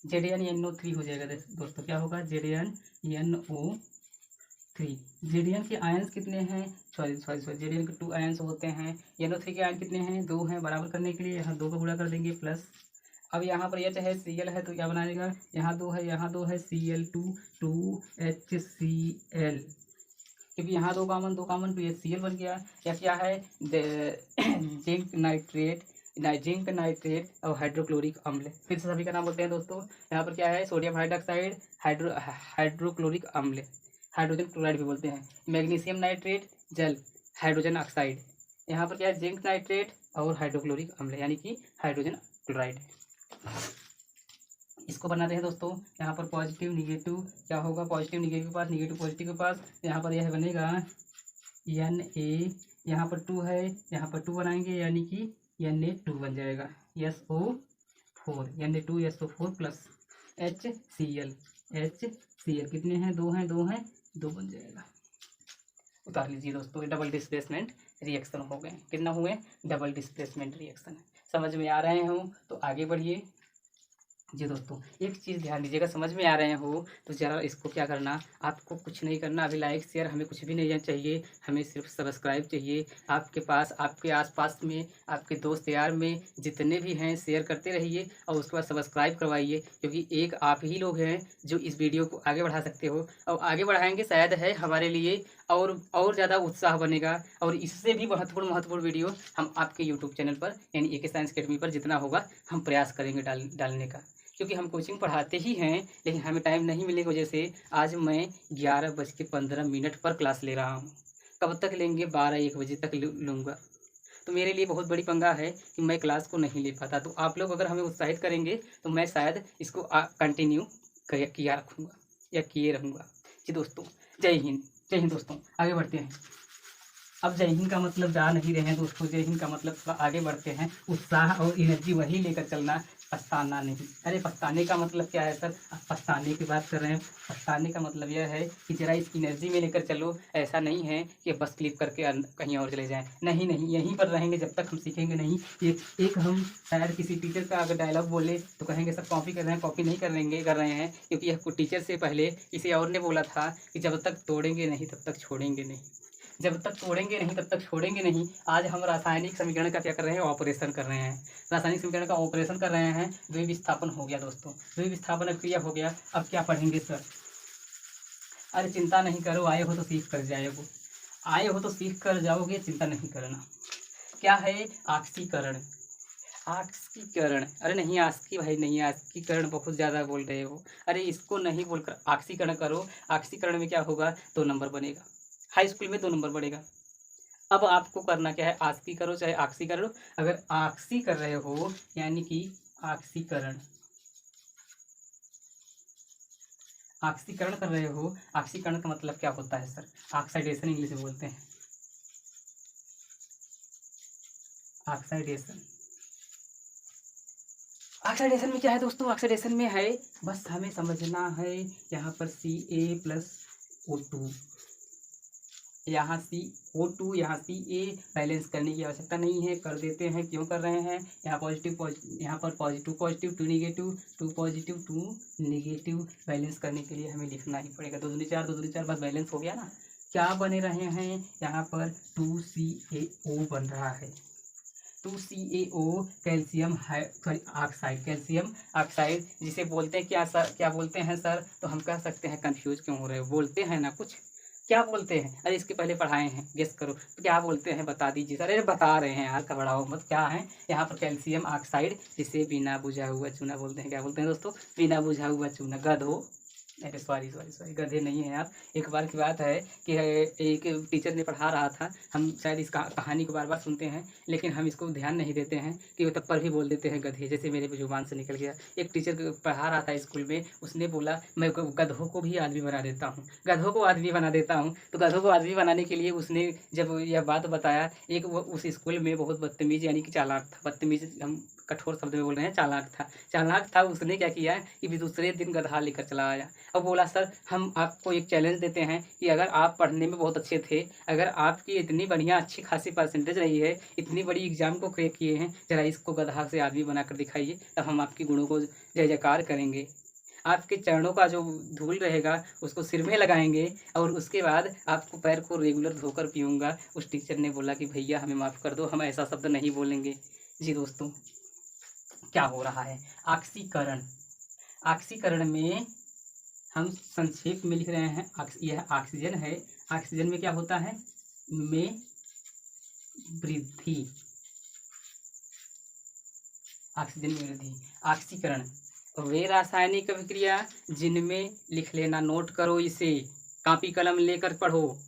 ZnNO3 हो जाएगा दोस्तों। क्या होगा, ZnNO3। Zn के आयंस कितने हैं, सॉरी सॉरी सॉरी, Zn के 2 आयंस होते हैं। NO3 के आयन कितने हैं, 2 हैं। बराबर करने के लिए यहाँ 2 का गुणा कर देंगे प्लस। अब यहाँ पर H है, Cl है, तो क्या बनाएगा, यहाँ 2 है, यहाँ 2 है, Cl2 2HCl, क्योंकि यहाँ 2 कामन 2 कामन, तो HCl बन गया। या क्या है, जिंक नाइट्रेट, जिंक नाइट्रेट और हाइड्रोक्लोरिक अम्ल। फिर से सभी का नाम बोलते हैं दोस्तों। यहाँ पर क्या है, सोडियम हाइड्रोक्साइड, हाइड्रोक्लोरिक अम्ल, हाइड्रोजन क्लोराइड भी बोलते हैं। मैग्नीशियम नाइट्रेट, जल, हाइड्रोजन ऑक्साइड। यहाँ पर क्या है, जिंक नाइट्रेट और हाइड्रोक्लोरिक अम्ल, यानी कि हाइड्रोजन क्लोराइड। इसको बनाते हैं दोस्तों। यहाँ पर पॉजिटिव निगेटिव क्या होगा, पॉजिटिव निगेटिव के पास, निगेटिव पॉजिटिव के पास। यहाँ पर यह बनेगा Na, यहाँ पर 2 है, यहाँ पर 2 बनाएंगे, यानी कि Na2 बन जाएगा, SO4, Na2SO4 प्लस HCl कितने हैं, 2 हैं, 2 हैं, 2 बन जाएगा। उतार लीजिए दोस्तों, डबल डिस्प्लेसमेंट रिएक्शन हो गए। कितना हुए, डबल डिस्प्लेसमेंट रिएक्शन। समझ में आ रहे हो तो आगे बढ़िए। जी दोस्तों, एक चीज़ ध्यान दीजिएगा, समझ में आ रहे हो तो ज़रा इसको क्या करना, आपको कुछ नहीं करना, अभी लाइक शेयर हमें कुछ भी नहीं चाहिए, हमें सिर्फ सब्सक्राइब चाहिए। आपके पास, आपके आसपास में, आपके दोस्त यार में जितने भी हैं, शेयर करते रहिए और उसके बाद सब्सक्राइब करवाइए, क्योंकि एक आप ही लोग हैं जो इस वीडियो को आगे बढ़ा सकते हो, और आगे बढ़ाएंगे शायद है हमारे लिए और ज़्यादा उत्साह बनेगा। और इससे भी महत्वपूर्ण वीडियो हम आपके यूट्यूब चैनल पर, यानी AK साइंस अकेडमी पर जितना होगा हम प्रयास करेंगे डालने का, क्योंकि हम कोचिंग पढ़ाते ही हैं, लेकिन हमें टाइम नहीं मिलने की वजह से आज मैं 11:15 पर क्लास ले रहा हूँ। कब तक लेंगे, 12-1 बजे तक लूँगा। तो मेरे लिए बहुत बड़ी पंगा है कि मैं क्लास को नहीं ले पाता। तो आप लोग अगर हमें उत्साहित करेंगे तो मैं शायद इसको कंटिन्यू किया रखूँगा या किए रहूँगा। जी दोस्तों, जय हिंद दोस्तों। आगे बढ़ते हैं। अब जय हिंद का मतलब जा नहीं रहे हैं दोस्तों, जय हिंद का मतलब थोड़ा आगे बढ़ते हैं। उत्साह और एनर्जी वही लेकर चलना, पछताना नहीं। अरे पछताने का मतलब क्या है सर, आप पछताने की बात कर रहे हैं। पछताने का मतलब यह है कि जरा इस एनर्जी में लेकर चलो। ऐसा नहीं है कि बस क्लिप करके कहीं और चले जाएं, नहीं नहीं, यहीं पर रहेंगे जब तक हम सीखेंगे नहीं। एक हम शायद किसी टीचर का अगर डायलॉग बोले तो कहेंगे सर कॉपी कर रहे हैं, कॉपी नहीं कर रहे हैं, क्योंकि यह टीचर से पहले किसी और ने बोला था कि जब तक तोड़ेंगे नहीं तब तक छोड़ेंगे नहीं, जब तक तोड़ेंगे नहीं तब तक छोड़ेंगे नहीं। आज हम रासायनिक समीकरण का क्या कर रहे हैं, ऑपरेशन कर रहे हैं। रासायनिक समीकरण का ऑपरेशन कर रहे हैं। द्विविस्थापन हो गया दोस्तों, द्विविस्थापन क्रिया हो गया। अब क्या पढ़ेंगे सर, अरे चिंता नहीं करो, आए हो तो सीख कर जाओगे, आए हो तो सीख कर जाओगे, चिंता नहीं करना। क्या है, ऑक्सीकरण, ऑक्सीकरण, अरे नहीं आस्की भाई नहीं, ऑक्सीकरण बहुत ज़्यादा बोल रहे हो। अरे इसको नहीं बोलकर ऑक्सीकरण करो। ऑक्सीकरण में क्या होगा, 2 नंबर बनेगा, हाई स्कूल में 2 नंबर बढ़ेगा। अब आपको करना क्या है, आस्की करो चाहे आक्सी करो। अगर आक्सी कर रहे हो यानी कि ऑक्सीकरण, ऑक्सीकरण कर रहे हो, ऑक्सीकरण का मतलब क्या होता है सर? ऑक्सीडेशन इंग्लिश में बोलते हैं, ऑक्सीडेशन। ऑक्सीडेशन में क्या है दोस्तों? ऑक्सीडेशन में है, बस हमें समझना है यहाँ पर Ca+O2, यहाँ CO2, यहाँ Ca बैलेंस करने की आवश्यकता नहीं है, कर देते हैं। क्यों कर रहे हैं? यहाँ यहाँ पर positive positive, two negative, two positive two negative, balance करने के लिए हमें लिखना ही पड़ेगा। 2 दूनी 4, 2 दूनी 4, बस बैलेंस हो गया ना। क्या बने रहे हैं यहाँ पर? 2CaO बन रहा है। 2CaO calcium oxide, calcium oxide जिसे बोलते हैं क्या सर? क्या बोलते हैं सर? तो हम कह सकते हैं, कंफ्यूज क्यों हो रहे हो? बोलते हैं ना कुछ, क्या बोलते हैं? अरे इसके पहले पढ़ाए हैं, गेस करो तो क्या बोलते हैं, बता दीजिए सर। अरे बता रहे हैं यार, घबराओ मत। क्या है यहाँ पर? कैल्शियम ऑक्साइड, जिसे बिना बुझा हुआ चूना बोलते हैं। क्या बोलते हैं दोस्तों? बिना बुझा हुआ चूना। गधो, अरे सॉरी सॉरी सॉरी, गधे नहीं है आप। एक बार की बात है कि एक टीचर ने पढ़ा रहा था, हम शायद इस कहानी को बार बार सुनते हैं, लेकिन हम इसको ध्यान नहीं देते हैं कि वो तब पर भी बोल देते हैं गधे, जैसे मेरे जुबान से निकल गया। एक टीचर पढ़ा रहा था स्कूल में, उसने बोला मैं गधों को भी आदमी बना देता हूँ, गधों को आदमी बना देता हूँ। तो गधों को आदमी बनाने के लिए उसने जब यह बात बताया, एक वो उस स्कूल में बहुत बदतमीज यानी कि चालाक था, बदतमीज हम कठोर शब्द में बोल रहे हैं, चालाक था। उसने क्या किया कि भी दूसरे दिन गधा लेकर चला आया और बोला सर हम आपको एक चैलेंज देते हैं कि अगर आप पढ़ने में बहुत अच्छे थे, अगर आपकी इतनी बढ़िया अच्छी खासी परसेंटेज रही है, इतनी बड़ी एग्जाम को क्रैक किए हैं, जरा इसको गधा से आदमी बनाकर दिखाइए, तब हम आपके गुणों को जय जयकार करेंगे। आपके चरणों का जो धूल रहेगा उसको सिर में लगाएंगे और उसके बाद आपको पैर को रेगुलर धोकर पीऊँगा। उस टीचर ने बोला कि भैया हमें माफ़ कर दो, हम ऐसा शब्द नहीं बोलेंगे। जी दोस्तों, क्या हो रहा है? ऑक्सीकरण। ऑक्सीकरण में हम संक्षेप में लिख रहे हैं, यह ऑक्सीजन है। ऑक्सीजन में क्या होता है? में वृद्धि, ऑक्सीजन में वृद्धि। ऑक्सीकरण वे रासायनिक अभिक्रिया जिनमें, लिख लेना, नोट करो इसे, कॉपी कलम लेकर पढ़ो,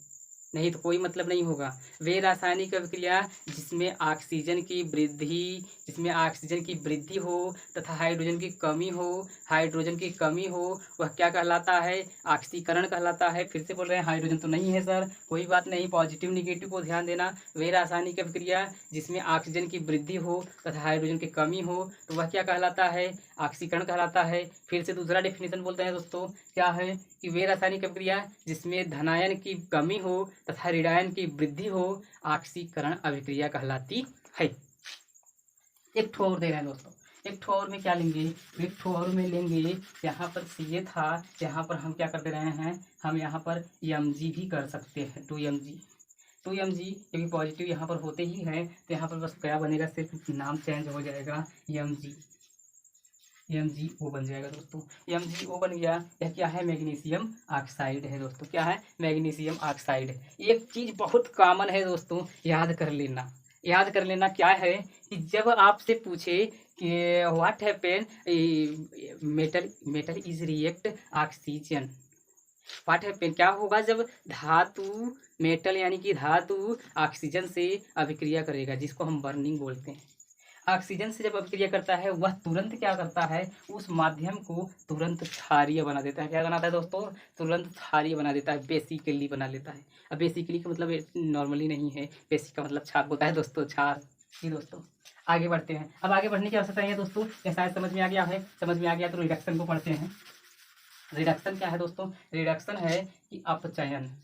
नहीं तो कोई मतलब नहीं होगा। वे रासायनिक अभिक्रिया जिसमें ऑक्सीजन की वृद्धि, जिसमें ऑक्सीजन की वृद्धि हो तथा हाइड्रोजन की कमी हो, हाइड्रोजन की कमी हो, वह क्या कहलाता है? ऑक्सीकरण कहलाता है। फिर से बोल रहे हैं, हाइड्रोजन तो नहीं है सर, कोई बात नहीं, पॉजिटिव निगेटिव को ध्यान देना। वे रासायनिक अभिक्रिया जिसमें ऑक्सीजन की वृद्धि हो तथा हाइड्रोजन की कमी हो, तो वह क्या कहलाता है? ऑक्सीकरण कहलाता है। फिर से दूसरा डेफिनेशन बोलते हैं दोस्तों, क्या है कि वे रासायनिक अभिक्रिया जिसमें धनायन की कमी हो तथा ऋणायन की वृद्धि हो, ऑक्सीकरण अभिक्रिया कहलाती है। एक ठो और दे रहे हैं दोस्तों, एक ठो और में क्या लेंगे? एक ठो और में लेंगे, यहाँ पर Ca था, यहाँ पर हम क्या कर दे रहे हैं? हम यहाँ पर Mg भी कर सकते हैं, 2Mg, क्योंकि पॉजिटिव यहाँ पर होते ही हैं, तो यहाँ पर बस क्या बनेगा? सिर्फ नाम चेंज हो जाएगा, MgO बन जाएगा दोस्तों। MgO बन गया। यह क्या है? मैग्नीशियम ऑक्साइड है दोस्तों। क्या है? Magnesium oxide. एक चीज बहुत कॉमन है दोस्तों, याद कर लेना, याद कर लेना। क्या है कि जब आपसे पूछे कि what happen, metal is react oxygen, what happen, क्या होगा जब धातु, मेटल यानी कि धातु ऑक्सीजन से अभिक्रिया करेगा, जिसको हम बर्निंग बोलते हैं। ऑक्सीजन से जब अभिक्रिया करता है, वह तुरंत क्या करता है? उस माध्यम को तुरंत क्षारीय बना देता है। क्या बनाता है दोस्तों? तुरंत क्षारीय बना देता है, बेसिकली बना लेता है। अब बेसिकली का मतलब नॉर्मली नहीं है, बेसिक का मतलब क्षार होता है दोस्तों, क्षार। जी दोस्तों, आगे बढ़ते हैं। अब आगे बढ़ने की आवश्यकता नहीं है दोस्तों, ये शायद समझ में आ गया है। समझ में आ गया तो रिडक्शन को पढ़ते हैं। रिडक्शन क्या है दोस्तों? रिडक्शन है कि अपचयन।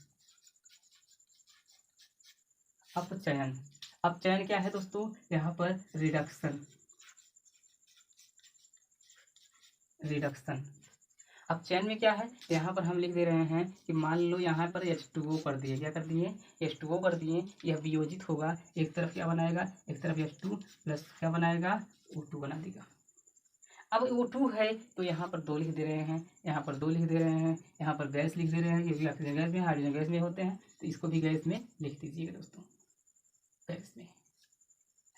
अपचयन, अपचयन क्या है दोस्तों? यहाँ पर रिडक्शन, रिडक्शन। अपचयन में क्या है? यहाँ पर हम लिख दे रहे हैं कि मान लो यहाँ पर H2O कर दिए, क्या कर दिए? H2O कर दिए। यह वियोजित होगा, एक तरफ क्या बनाएगा? एक तरफ H2 प्लस क्या बनाएगा? O2 बना देगा। अब O2 है तो यहाँ पर 2 लिख दे रहे हैं, यहाँ पर 2 लिख दे रहे हैं, यहाँ पर गैस लिख दे रहे हैं, क्योंकि ऑक्सीजन गैस में, हाइड्रोजन गैस में होते हैं, तो इसको भी गैस में लिख दीजिएगा दोस्तों, गैस में।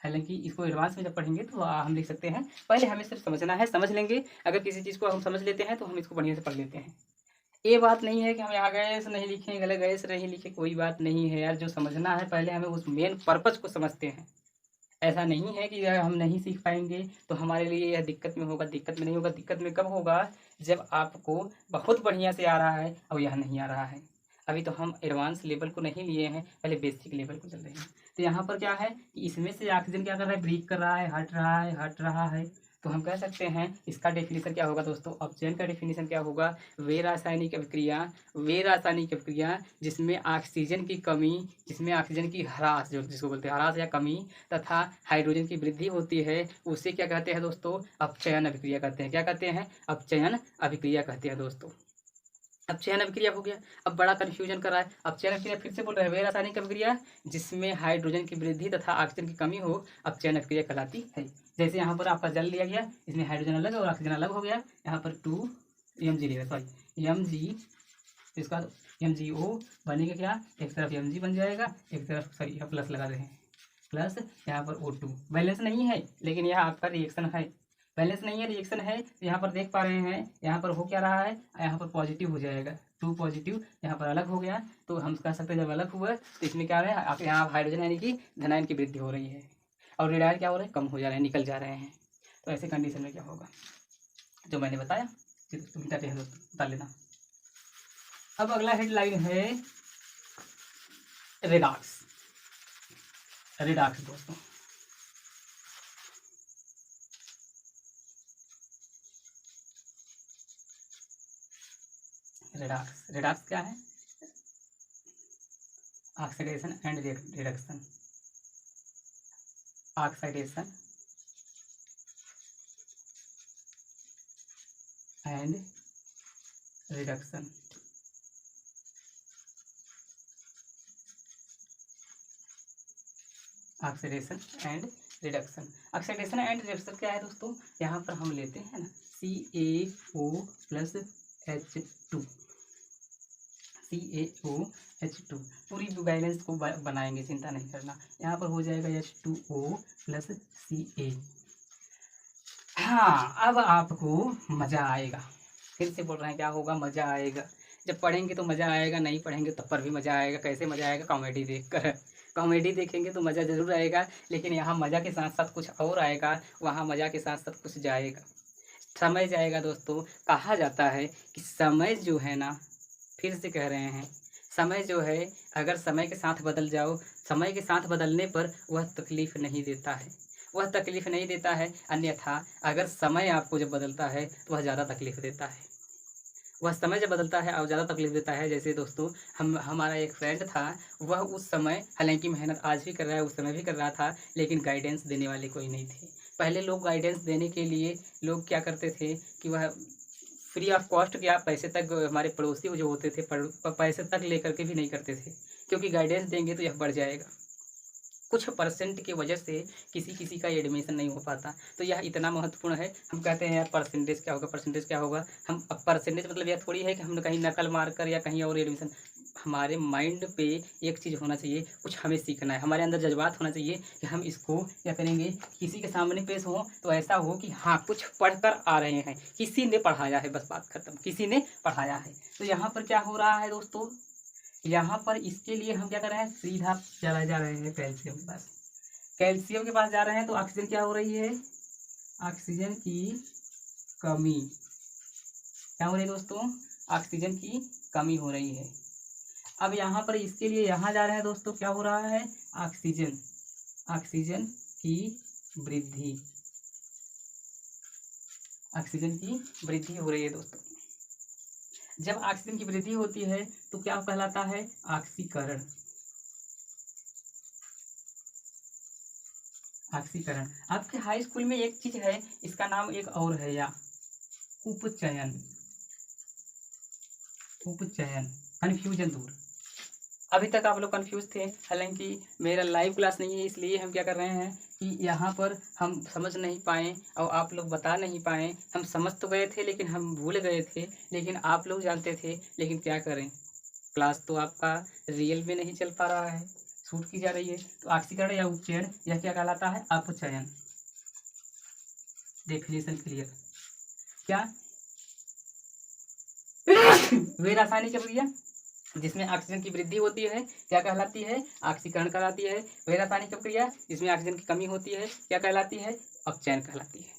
हालांकि इसको एडवांस में जब पढ़ेंगे तो हम लिख सकते हैं, पहले हमें सिर्फ समझना है, समझ लेंगे। अगर किसी चीज़ को हम समझ लेते हैं तो हम इसको बढ़िया से पढ़ लेते हैं। ये बात नहीं है कि हम यहाँ गैस नहीं लिखें, गलत गैस नहीं लिखे, कोई बात नहीं है यार। जो समझना है पहले हमें उस मेन पर्पज को समझते हैं। ऐसा नहीं है कि हम नहीं सीख पाएंगे तो हमारे लिए यह दिक्कत में होगा, दिक्कत में नहीं होगा। दिक्कत में कब होगा, जब आपको बहुत बढ़िया से आ रहा है और यह नहीं आ रहा है। अभी तो हम एडवांस लेवल को नहीं लिए हैं, पहले बेसिक लेवल को चल रहे हैं। तो यहाँ पर क्या है कि इसमें से ऑक्सीजन क्या कर रहा है, ब्रीथ कर रहा है, हट रहा है, हट रहा है। तो हम कह सकते हैं इसका डेफिनेशन क्या होगा दोस्तों, अपचयन का डेफिनेशन क्या होगा, वे रासायनिक अभिक्रिया जिसमें ऑक्सीजन की कमी, जिसमें ऑक्सीजन की ह्रास, जो जिसको बोलते हैं ह्रास या कमी, तथा हाइड्रोजन की वृद्धि होती है, उसे क्या कहते हैं दोस्तों, अपचयन अभिक्रिया कहते हैं। क्या कहते हैं, अपचयन अभिक्रिया कहते हैं दोस्तों। अपचयन अभिक्रिया हो गया। अब बड़ा कंफ्यूजन कर रहा है, अपचयन अभिक्रिया फिर से बोल रहे हैं, वे रासायनिक अभिक्रिया जिसमें हाइड्रोजन की वृद्धि तथा ऑक्सीजन की कमी हो, अपचयन अभिक्रिया कहलाती है। जैसे यहाँ पर आपका जल लिया गया, इसमें हाइड्रोजन अलग और ऑक्सीजन अलग हो गया, यहाँ पर 2 mg लिया, सॉरी mg, इसका MgO बनेगा क्या, एक तरफ Mg बन जाएगा, एक तरफ सॉरी यहाँ प्लस लगा रहे हैं, प्लस यहाँ पर O2। बैलेंस नहीं है लेकिन यह आपका रिएक्शन है, बैलेंस नहीं है रिएक्शन है। तो यहाँ पर देख पा रहे हैं, यहाँ पर हो क्या रहा है, यहाँ पर पॉजिटिव हो जाएगा, 2 पॉजिटिव, यहाँ पर अलग हो गया। तो हम कह सकते हैं जब अलग हुआ तो इसमें क्या हो रहा है, आप यहाँ हाइड्रोजन यानी कि धनायन की वृद्धि हो रही है और रेडायर क्या हो रहा है, कम हो जा रहे हैं, निकल जा रहे हैं। तो ऐसे कंडीशन में क्या होगा, जो मैंने बताया दोस्तों बता लेना। अब अगला हेडलाइन है रेडॉक्स। रेडॉक्स दोस्तों, रेडॉक्स, रेडॉक्स क्या है, oxidation and reduction, oxidation and reduction. Oxidation and reduction, oxidation and reduction क्या है दोस्तों, यहाँ पर हम लेते हैं ना CaO प्लस H2, CaOH2, पूरी बैलेंस को बनाएंगे, चिंता नहीं करना। यहाँ पर हो जाएगा H2O प्लस Ca। हाँ, अब आपको मज़ा आएगा, फिर से बोल रहे हैं क्या होगा, मज़ा आएगा। जब पढ़ेंगे तो मज़ा आएगा, नहीं पढ़ेंगे तब पर भी मज़ा आएगा। कैसे मज़ा आएगा, कॉमेडी देखकर। कॉमेडी देखेंगे तो मज़ा ज़रूर आएगा, लेकिन यहाँ मज़ा के साथ साथ कुछ और आएगा, वहाँ मज़ा के साथ साथ कुछ जाएगा, समय जाएगा दोस्तों। कहा जाता है कि समय जो है ना, फिर से कह रहे हैं, समय जो है अगर समय के साथ बदल जाओ, समय के साथ बदलने पर वह तकलीफ़ नहीं देता है, वह तकलीफ़ नहीं देता है। अन्यथा अगर समय आपको जब बदलता है तो वह ज़्यादा तकलीफ़ देता है, वह समय जब बदलता है और ज़्यादा तकलीफ़ देता है। जैसे दोस्तों हमारा एक फ्रेंड था, वह उस समय हालांकि मेहनत आज भी कर रहा है, उस समय भी कर रहा था, लेकिन गाइडेंस देने वाले कोई नहीं थे। पहले लोग गाइडेंस देने के लिए लोग क्या करते थे कि वह फ्री ऑफ कॉस्ट क्या पैसे तक, हमारे पड़ोसी जो होते थे पैसे तक लेकर के भी नहीं करते थे, क्योंकि गाइडेंस देंगे तो यह बढ़ जाएगा। कुछ परसेंट की वजह से किसी किसी का एडमिशन नहीं हो पाता, तो यह इतना महत्वपूर्ण है। हम कहते हैं यार परसेंटेज क्या होगा, परसेंटेज क्या होगा, हम अब परसेंटेज मतलब यह थोड़ी है कि हमने कहीं नकल मार कर या कहीं और एडमिशन। हमारे माइंड पे एक चीज़ होना चाहिए, कुछ हमें सीखना है, हमारे अंदर जज्बात होना चाहिए कि हम इसको क्या करेंगे, किसी के सामने पेश हो तो ऐसा हो कि हाँ कुछ पढ़ कर आ रहे हैं, किसी ने पढ़ाया है, बस बात खत्म, किसी ने पढ़ाया है। तो यहाँ पर क्या हो रहा है दोस्तों, यहाँ पर इसके लिए हम क्या कर रहे हैं, सीधा चला जा रहे हैं कैल्शियम के पास। कैल्शियम के पास जा रहे हैं तो ऑक्सीजन क्या हो रही है, ऑक्सीजन की कमी। क्या हो रही है दोस्तों, ऑक्सीजन की कमी हो रही है। अब यहाँ पर इसके लिए यहाँ जा रहे हैं दोस्तों, क्या हो रहा है, ऑक्सीजन, ऑक्सीजन की वृद्धि, ऑक्सीजन की वृद्धि हो रही है दोस्तों। जब ऑक्सीजन की वृद्धि होती है तो क्या कहलाता है, ऑक्सीकरण, ऑक्सीकरण। आपके हाई स्कूल में एक चीज है, इसका नाम एक और है, या उपचयन, उपचयन, कन्फ्यूजन दूर। अभी तक आप लोग कंफ्यूज थे, हालांकि मेरा लाइव क्लास नहीं है, इसलिए हम क्या कर रहे हैं कि यहाँ पर हम समझ नहीं पाए और आप लोग बता नहीं पाए। हम समझ तो गए थे लेकिन हम भूल गए थे, लेकिन आप लोग जानते थे, लेकिन क्या करें, क्लास तो आपका रियल में नहीं चल पा रहा है, शूट की जा रही है। तो ऑक्सीकरण या उपचयन यह क्या कहलाता है, अपचयन। डेफिनेशन क्लियर, क्या वे रासायनिक अभिक्रिया जिसमें ऑक्सीजन की वृद्धि होती है क्या कहलाती है? ऑक्सीकरण कहलाती है। वही रासायनिक प्रक्रिया जिसमें ऑक्सीजन की कमी होती है क्या कहलाती है? अपचयन कहलाती है।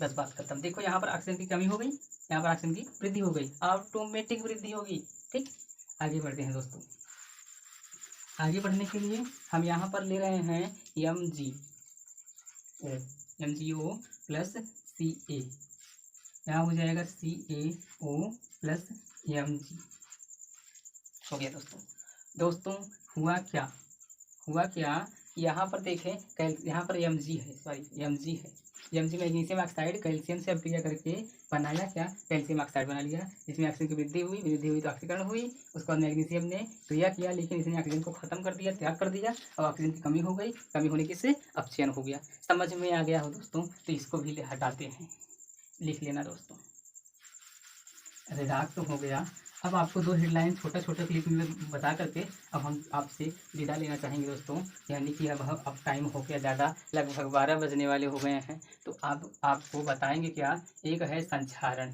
बस बात खत्म। देखो यहाँ पर ऑक्सीजन की कमी हो गई, यहाँ पर ऑक्सीजन की वृद्धि हो गई, ऑटोमेटिक वृद्धि होगी। ठीक, आगे बढ़ते हैं दोस्तों। आगे बढ़ने के लिए हम यहाँ पर ले रहे हैं MgO प्लस Ca, यहाँ हो जाएगा CaO प्लस Mg। हो गया दोस्तों। दोस्तों हुआ क्या यहाँ पर देखें, यहाँ पर Mg है, सॉरी Mg है। Mg मैग्नीशियम ऑक्साइड कैल्शियम से अभिक्रिया करके बनाया क्या? कैल्शियम ऑक्साइड बना लिया, जिसमें ऑक्सीजन की वृद्धि हुई तो ऑक्सीकरण हुई। उसके बाद मैग्नीशियम ने क्रिया किया, लेकिन इसने ऑक्सीजन को खत्म कर दिया, त्याग कर दिया, और ऑक्सीजन की कमी हो गई। कमी होने की से अपचयन हो गया। समझ में आ गया हो दोस्तों? तो इसको भी हटाते हैं, लिख लेना दोस्तों। अरे राग तो हो गया। अब आपको 2 हेडलाइन छोटा छोटा क्लिप में बता करके अब हम आपसे विदा लेना चाहेंगे दोस्तों। यानी कि अब टाइम हो गया ज़्यादा, लगभग 12 बजने वाले हो गए हैं। तो अब आपको बताएंगे क्या? एक है संक्षारण।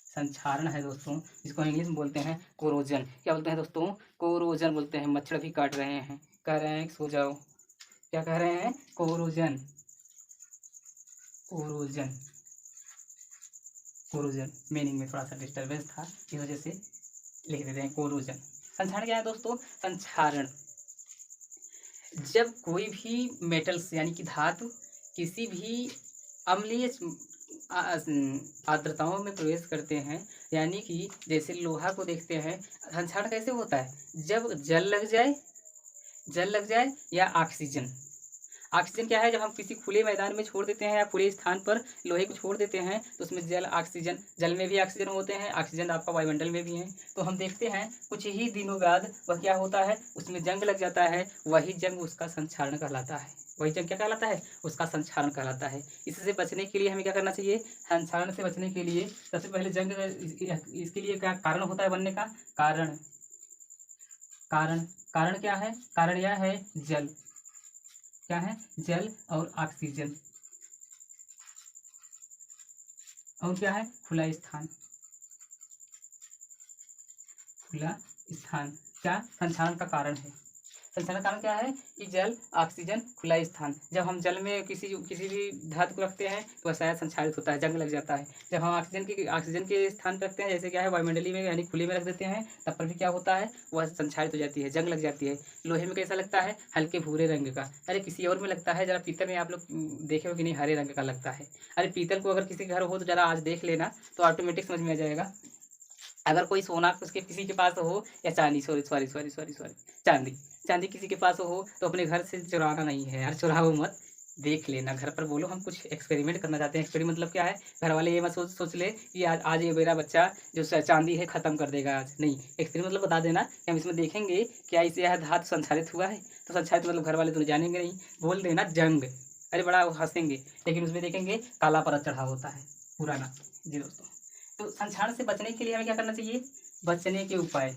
संक्षारण है दोस्तों, जिसको इंग्लिश में बोलते हैं कोरोजन। क्या बोलते हैं दोस्तों? कोरोजन बोलते हैं। मच्छर भी काट रहे हैं, कह रहे हैं सो जाओ। क्या कह रहे हैं? कोरोजन। कोरोजन कोरोजन मीनिंग में थोड़ा सा डिस्टर्बेंस था, इस वजह से लिख देते हैं कोरोजन। संक्षारण क्या है दोस्तों? संक्षारण जब कोई भी मेटल्स यानी कि धातु किसी भी अम्लीय आर्द्रताओं में प्रवेश करते हैं, यानी कि जैसे लोहा को देखते हैं, संक्षारण कैसे होता है? जब जल लग जाए या ऑक्सीजन। ऑक्सीजन क्या है? जब हम किसी खुले मैदान में छोड़ देते हैं या खुले स्थान पर लोहे को छोड़ देते हैं तो उसमें जल में भी ऑक्सीजन होते हैं, ऑक्सीजन आपका वायुमंडल में भी है। तो हम देखते हैं कुछ ही दिनों बाद वह क्या होता है? उसमें जंग लग जाता है। वही जंग उसका संक्षारण कहलाता है। वही जंग क्या कहलाता है? उसका संक्षारण कहलाता है। इससे बचने के लिए हमें क्या करना चाहिए? संक्षारण से बचने के लिए सबसे पहले जंग, इसके लिए क्या कारण होता है बनने का? कारण क्या है? कारण यह है जल। क्या है? जल और ऑक्सीजन। और क्या है? खुला स्थान। क्या संक्षारण का कारण है? संक्षारण का कारण क्या है? कि जल, ऑक्सीजन, खुला स्थान। जब हम जल में किसी भी धातु को रखते हैं तो वह शायद संक्षारित होता है, जंग लग जाता है। जब हम ऑक्सीजन के स्थान पर रखते हैं, जैसे क्या है वायुमंडलीय में यानी खुले में रख देते हैं, तब पर भी क्या होता है? वह संक्षारित हो जाती है, जंग लग जाती है। लोहे में कैसा लगता है? हल्के भूरे रंग का। अरे किसी और में लगता है, जरा पीतल में आप लोग देखे हो कि नहीं, हरे रंग का लगता है। अरे पीतल को अगर किसी के घर हो तो जरा आज देख लेना, तो ऑटोमेटिक समझ में आ जाएगा। अगर कोई सोना उसके किसी के पास हो, या चांदी, सॉरी चांदी किसी के पास हो, तो अपने घर से चुराना नहीं है यार, चुराओ मत, देख लेना। घर पर बोलो हम कुछ एक्सपेरिमेंट करना चाहते हैं। एक्सपेरिमेंट मतलब क्या है? घर वाले ये मत सोच ले कि आज ये मेरा बच्चा जो चांदी है ख़त्म कर देगा आज। नहीं, एक्सपेरिमेंट मतलब बता देना कि हम इसमें देखेंगे क्या इससे यह धातु संक्षारित हुआ है। तो संक्षारित मतलब घर वाले तो जानेंगे नहीं, बोल देना जंग। अरे बड़ा हंसेंगे, लेकिन उसमें देखेंगे काला परत चढ़ा होता है पुराना। जी दोस्तों, तो संक्षारण से बचने के लिए हमें क्या करना चाहिए? बचने के उपाय।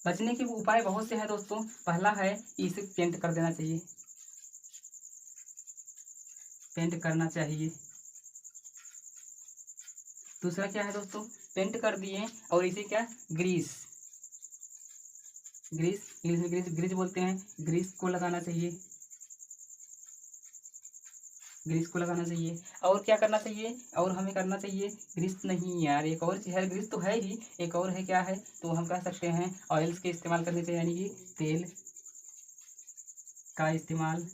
बचने के उपाय बहुत से हैं दोस्तों। पहला है इसे पेंट कर देना चाहिए, पेंट करना चाहिए। दूसरा क्या है दोस्तों? पेंट कर दिए और इसे क्या? ग्रीस इंग्लिश में ग्रीस बोलते हैं, ग्रीस को लगाना चाहिए। और क्या करना चाहिए? और हमें करना चाहिए ग्रीस नहीं यार, एक और चीज़ है, ग्रीस तो है ही, एक और है। क्या है? तो हम कह सकते हैं ऑयल्स के इस्तेमाल करने चाहिए, यानी कि तेल का इस्तेमाल।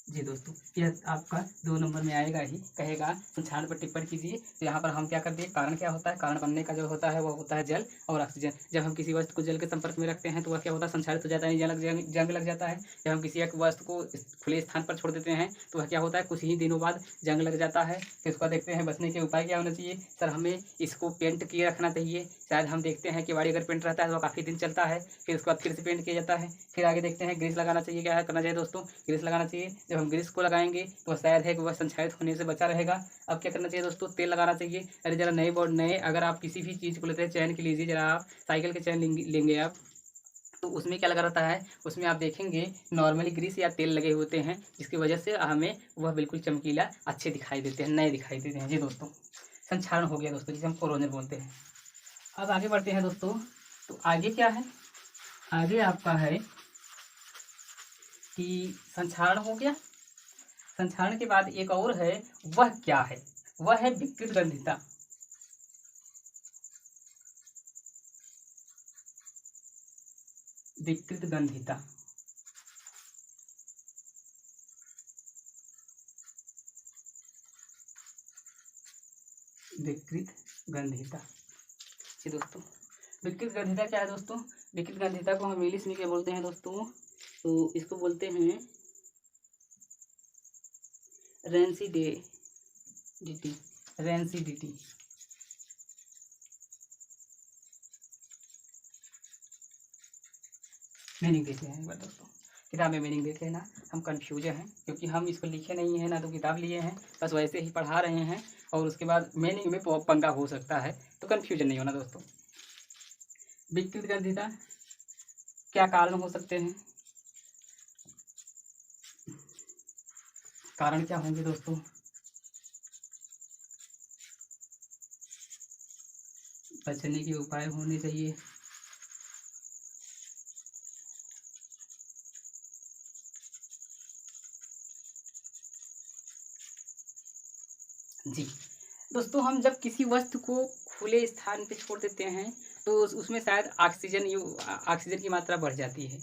जी दोस्तों, यह आपका 2 नंबर में आएगा ही, कहेगा संक्षारण पर टिप्पणी कीजिए। तो यहाँ पर हम क्या कर दिए? कारण क्या होता है? कारण बनने का जो होता है वो होता है जल और ऑक्सीजन। जब हम किसी वस्तु को जल के संपर्क में रखते हैं तो वह क्या होता है? संक्षारित हो जाता है, जंग लग जाता है। जब हम किसी एक वस्तु को खुले स्थान पर छोड़ देते हैं तो वह क्या होता है? कुछ ही दिनों बाद जंग लग जाता है। फिर उसका देखते हैं बचने के उपाय क्या होना चाहिए। सर हमें इसको पेंट किए रखना चाहिए। शायद हम देखते हैं कि गाड़ी अगर पेंट रहता है तो वह काफ़ी दिन चलता है, फिर उसके बाद फिर से पेंट किया जाता है। फिर आगे देखते हैं ग्रीस लगाना चाहिए। क्या करना चाहिए दोस्तों? ग्रीस लगाना चाहिए। जब हम ग्रीस को लगाएंगे तो शायद है कि वह संक्षारित होने से बचा रहेगा। अब क्या करना चाहिए दोस्तों? तेल लगाना चाहिए। अरे जरा नए अगर आप किसी भी चीज़ को लेते हैं, चैन की लीजिए, जरा आप साइकिल के चैन लेंगे आप, तो उसमें क्या लगा रहता है, उसमें आप देखेंगे नॉर्मली ग्रीस या तेल लगे होते हैं, जिसकी वजह से हमें वह बिल्कुल चमकीला अच्छे दिखाई देते हैं, नए दिखाई देते हैं। जी दोस्तों, संक्षारण हो गया दोस्तों, जिसे हम कोरोनर बोलते हैं। अब आगे बढ़ते हैं दोस्तों। तो आगे क्या है, आगे आपका है कि संक्षारण हो गया। संक्षारण के बाद एक और है, वह क्या है, वह है विकृत गंधिता। विकृत गंधिता, विकृत गंधिता। जी दोस्तों, विकृत गंधिता क्या है दोस्तों, विकृत गंधिता को हम इंग्लिश में क्या बोलते हैं दोस्तों, तो इसको बोलते हैं रेंसिडिटी, रेंसिडिटी। मीनिंग देते हैं एक बार दोस्तों, किताब में मीनिंग देते हैं ना, हम कंफ्यूज हैं क्योंकि हम इसको लिखे नहीं हैं ना, तो किताब लिए हैं, बस वैसे ही पढ़ा रहे हैं, और उसके बाद मीनिंग में पंगा हो सकता है, तो कंफ्यूजन नहीं होना दोस्तों। विकृत गंधिता क्या कारण हो सकते हैं, कारण क्या होंगे दोस्तों, बचने के उपाय होने चाहिए। जी दोस्तों, हम जब किसी वस्तु को खुले स्थान पे छोड़ देते हैं तो उसमें शायद ऑक्सीजन की मात्रा बढ़ जाती है।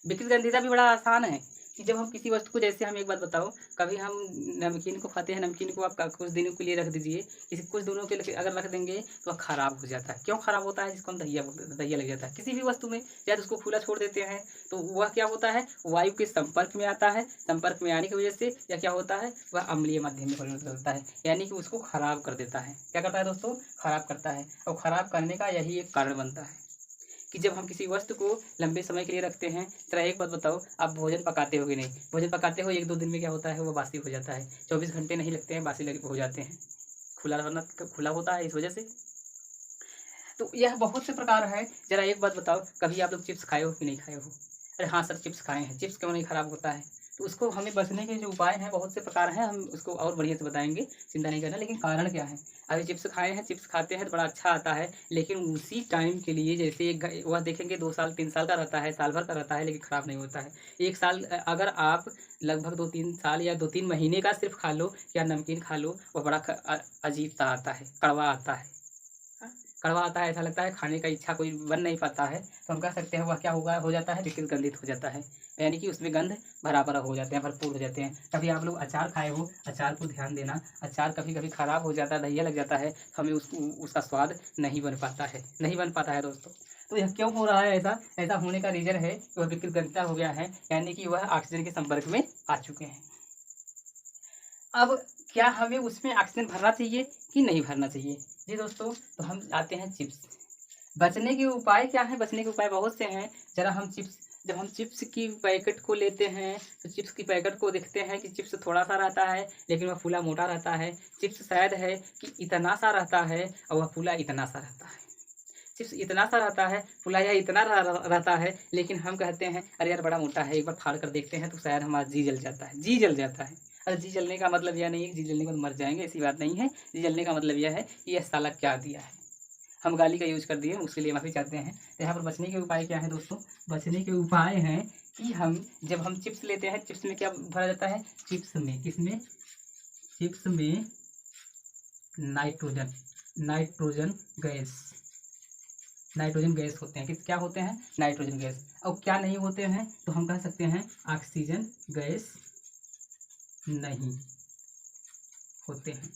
विकृत गंधिता भी बड़ा आसान है कि जब हम किसी वस्तु को, जैसे हम एक बात बताओ, कभी हम नमकीन को खाते हैं, नमकीन को आप कुछ दिनों के लिए रख दीजिए, किसी कुछ दिनों के लिए अगर रख देंगे तो वह खराब हो जाता है। क्यों खराब होता है, जिसको हम दहिया बोलते हैं, दहिया लग जाता है किसी भी वस्तु में। या तो उसको खुला छोड़ देते हैं तो वह क्या होता है, वायु के संपर्क में आता है, संपर्क में आने की वजह से या क्या होता है, वह अम्लीय माध्यम में परिणत करता है, यानी कि उसको खराब कर देता है। क्या करता है दोस्तों, खराब करता है। और खराब करने का यही एक कारण बनता है कि जब हम किसी वस्तु को लंबे समय के लिए रखते हैं। जरा एक बात बताओ, आप भोजन पकाते हो कि नहीं, भोजन पकाते हो, 1-2 दिन में क्या होता है, वो बासी हो जाता है। 24 घंटे नहीं लगते हैं, बासी हो जाते हैं, खुला होता है इस वजह से। तो यह बहुत से प्रकार है। जरा एक बात बताओ, कभी आप लोग चिप्स खाए हो कि नहीं खाए हो, अरे हाँ सर चिप्स खाए हैं, चिप्स क्यों नहीं खराब होता है। तो उसको हमें बचने के जो उपाय हैं, बहुत से प्रकार हैं, हम उसको और बढ़िया से बताएंगे, चिंता नहीं करना। लेकिन कारण क्या है, अभी चिप्स खाए हैं, चिप्स खाते हैं तो बड़ा अच्छा आता है, लेकिन उसी टाइम के लिए, जैसे वह देखेंगे 2 साल 3 साल का रहता है, साल भर का रहता है, लेकिन ख़राब नहीं होता है। 1 साल अगर आप लगभग 2-3 साल या 2-3 महीने का सिर्फ खा लो या नमकीन खा लो, वह बड़ा अजीब सा आता है, कड़वा आता है। कड़वा आता है, ऐसा लगता है खाने का इच्छा कोई बन नहीं पाता है। तो हम कह सकते हैं वह क्या होगा, हो जाता है, विकृत गंधित हो जाता है, यानी कि उसमें गंध भरा हो जाते हैं, भरपूर हो जाते हैं। कभी आप लोग अचार खाए हो, अचार को ध्यान देना, अचार कभी कभी खराब हो जाता है, दहिया लग जाता है, तो हमें उसका स्वाद नहीं बन पाता है, नहीं बन पाता है दोस्तों। तो यह क्यों हो रहा है, ऐसा ऐसा होने का रीजन है कि वह विकृत गंधिता हो गया है, यानी कि वह ऑक्सीजन के संपर्क में आ चुके हैं। अब क्या हमें उसमें ऑक्सीजन भरना चाहिए कि नहीं भरना चाहिए। जी दोस्तों, तो हम आते हैं चिप्स। बचने के उपाय क्या हैं, बचने के उपाय बहुत से हैं। जरा हम चिप्स, जब हम चिप्स की पैकेट को लेते हैं तो चिप्स की पैकेट को देखते हैं कि चिप्स थोड़ा सा रहता है, लेकिन वह फूला मोटा रहता है। चिप्स शायद है कि इतना सा रहता है और वह फूला इतना सा रहता है। चिप्स इतना सा रहता है, फूला या इतना रहता है, लेकिन हम कहते हैं अरे यार बड़ा मोटा है, एक बार फाड़ कर देखते हैं, तो शायद हमारा जी जल जाता है, जी जल जाता है। अरे जी जलने का मतलब यह नहीं है कि जी जलने के बाद मर जाएंगे, ऐसी बात नहीं है। जी जलने का मतलब यह है कि यह साला क्या दिया है, हम गाली का यूज कर दिए, उसके लिए माफ़ी चाहते हैं। तो यहाँ पर बचने के उपाय क्या है दोस्तों, बचने के उपाय हैं कि हम जब हम चिप्स लेते हैं, चिप्स में क्या भरा जाता है, चिप्स में, किसमें, चिप्स में nitrogen, nitrogen gas, nitrogen gas होते हैं। किस क्या होते हैं, नाइट्रोजन गैस। और क्या नहीं होते हैं, तो हम कह सकते हैं ऑक्सीजन गैस नहीं होते हैं,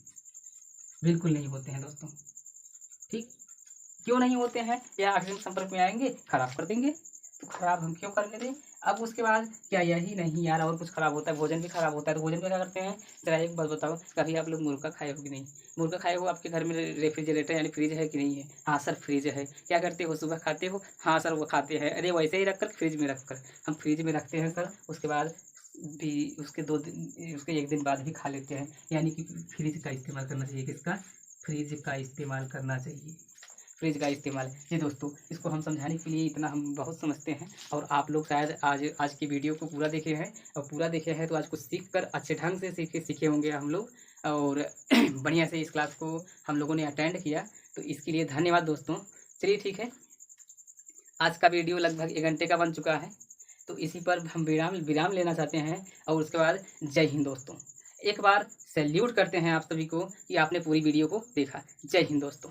बिल्कुल नहीं होते हैं दोस्तों। ठीक, क्यों नहीं होते हैं, या ऑक्सीजन संपर्क में आएंगे खराब कर देंगे, तो खराब हम क्यों करने दें। अब उसके बाद क्या यही नहीं यार, और कुछ खराब होता है, भोजन भी खराब होता है, तो भोजन में क्या करते हैं। जरा एक बात बताओ, कभी आप लोग मुर्गा खाए हो कि नहीं, मुर्गा खाए हो, आपके घर में रेफ्रिजरेटर यानी फ्रिज है कि नहीं है। हाँ सर फ्रिज है, क्या करते हो, सुबह खाते हो, हाँ सर वो खाते हैं, अरे वैसे ही रख कर फ्रिज में रख कर, हम फ्रिज में रखते हैं सर, उसके बाद भी उसके 2 दिन, उसके 1 दिन बाद भी खा लेते हैं, यानी कि फ्रिज का इस्तेमाल करना चाहिए, किसका, फ्रिज का इस्तेमाल करना चाहिए। फ्रिज का इस्तेमाल। जी दोस्तों, इसको हम समझाने के लिए इतना हम बहुत समझते हैं, और आप लोग शायद आज की वीडियो को पूरा देखे हैं, और पूरा देखे हैं तो आज कुछ सीख कर अच्छे ढंग से सीखे होंगे हम लोग, और बढ़िया से इस क्लास को हम लोगों ने अटेंड किया, तो इसके लिए धन्यवाद दोस्तों। चलिए ठीक है, आज का वीडियो लगभग 1 घंटे का बन चुका है, तो इसी पर हम विराम लेना चाहते हैं, और उसके बाद जय हिंद दोस्तों। एक बार सैल्यूट करते हैं आप सभी को कि आपने पूरी वीडियो को देखा। जय हिंद दोस्तों।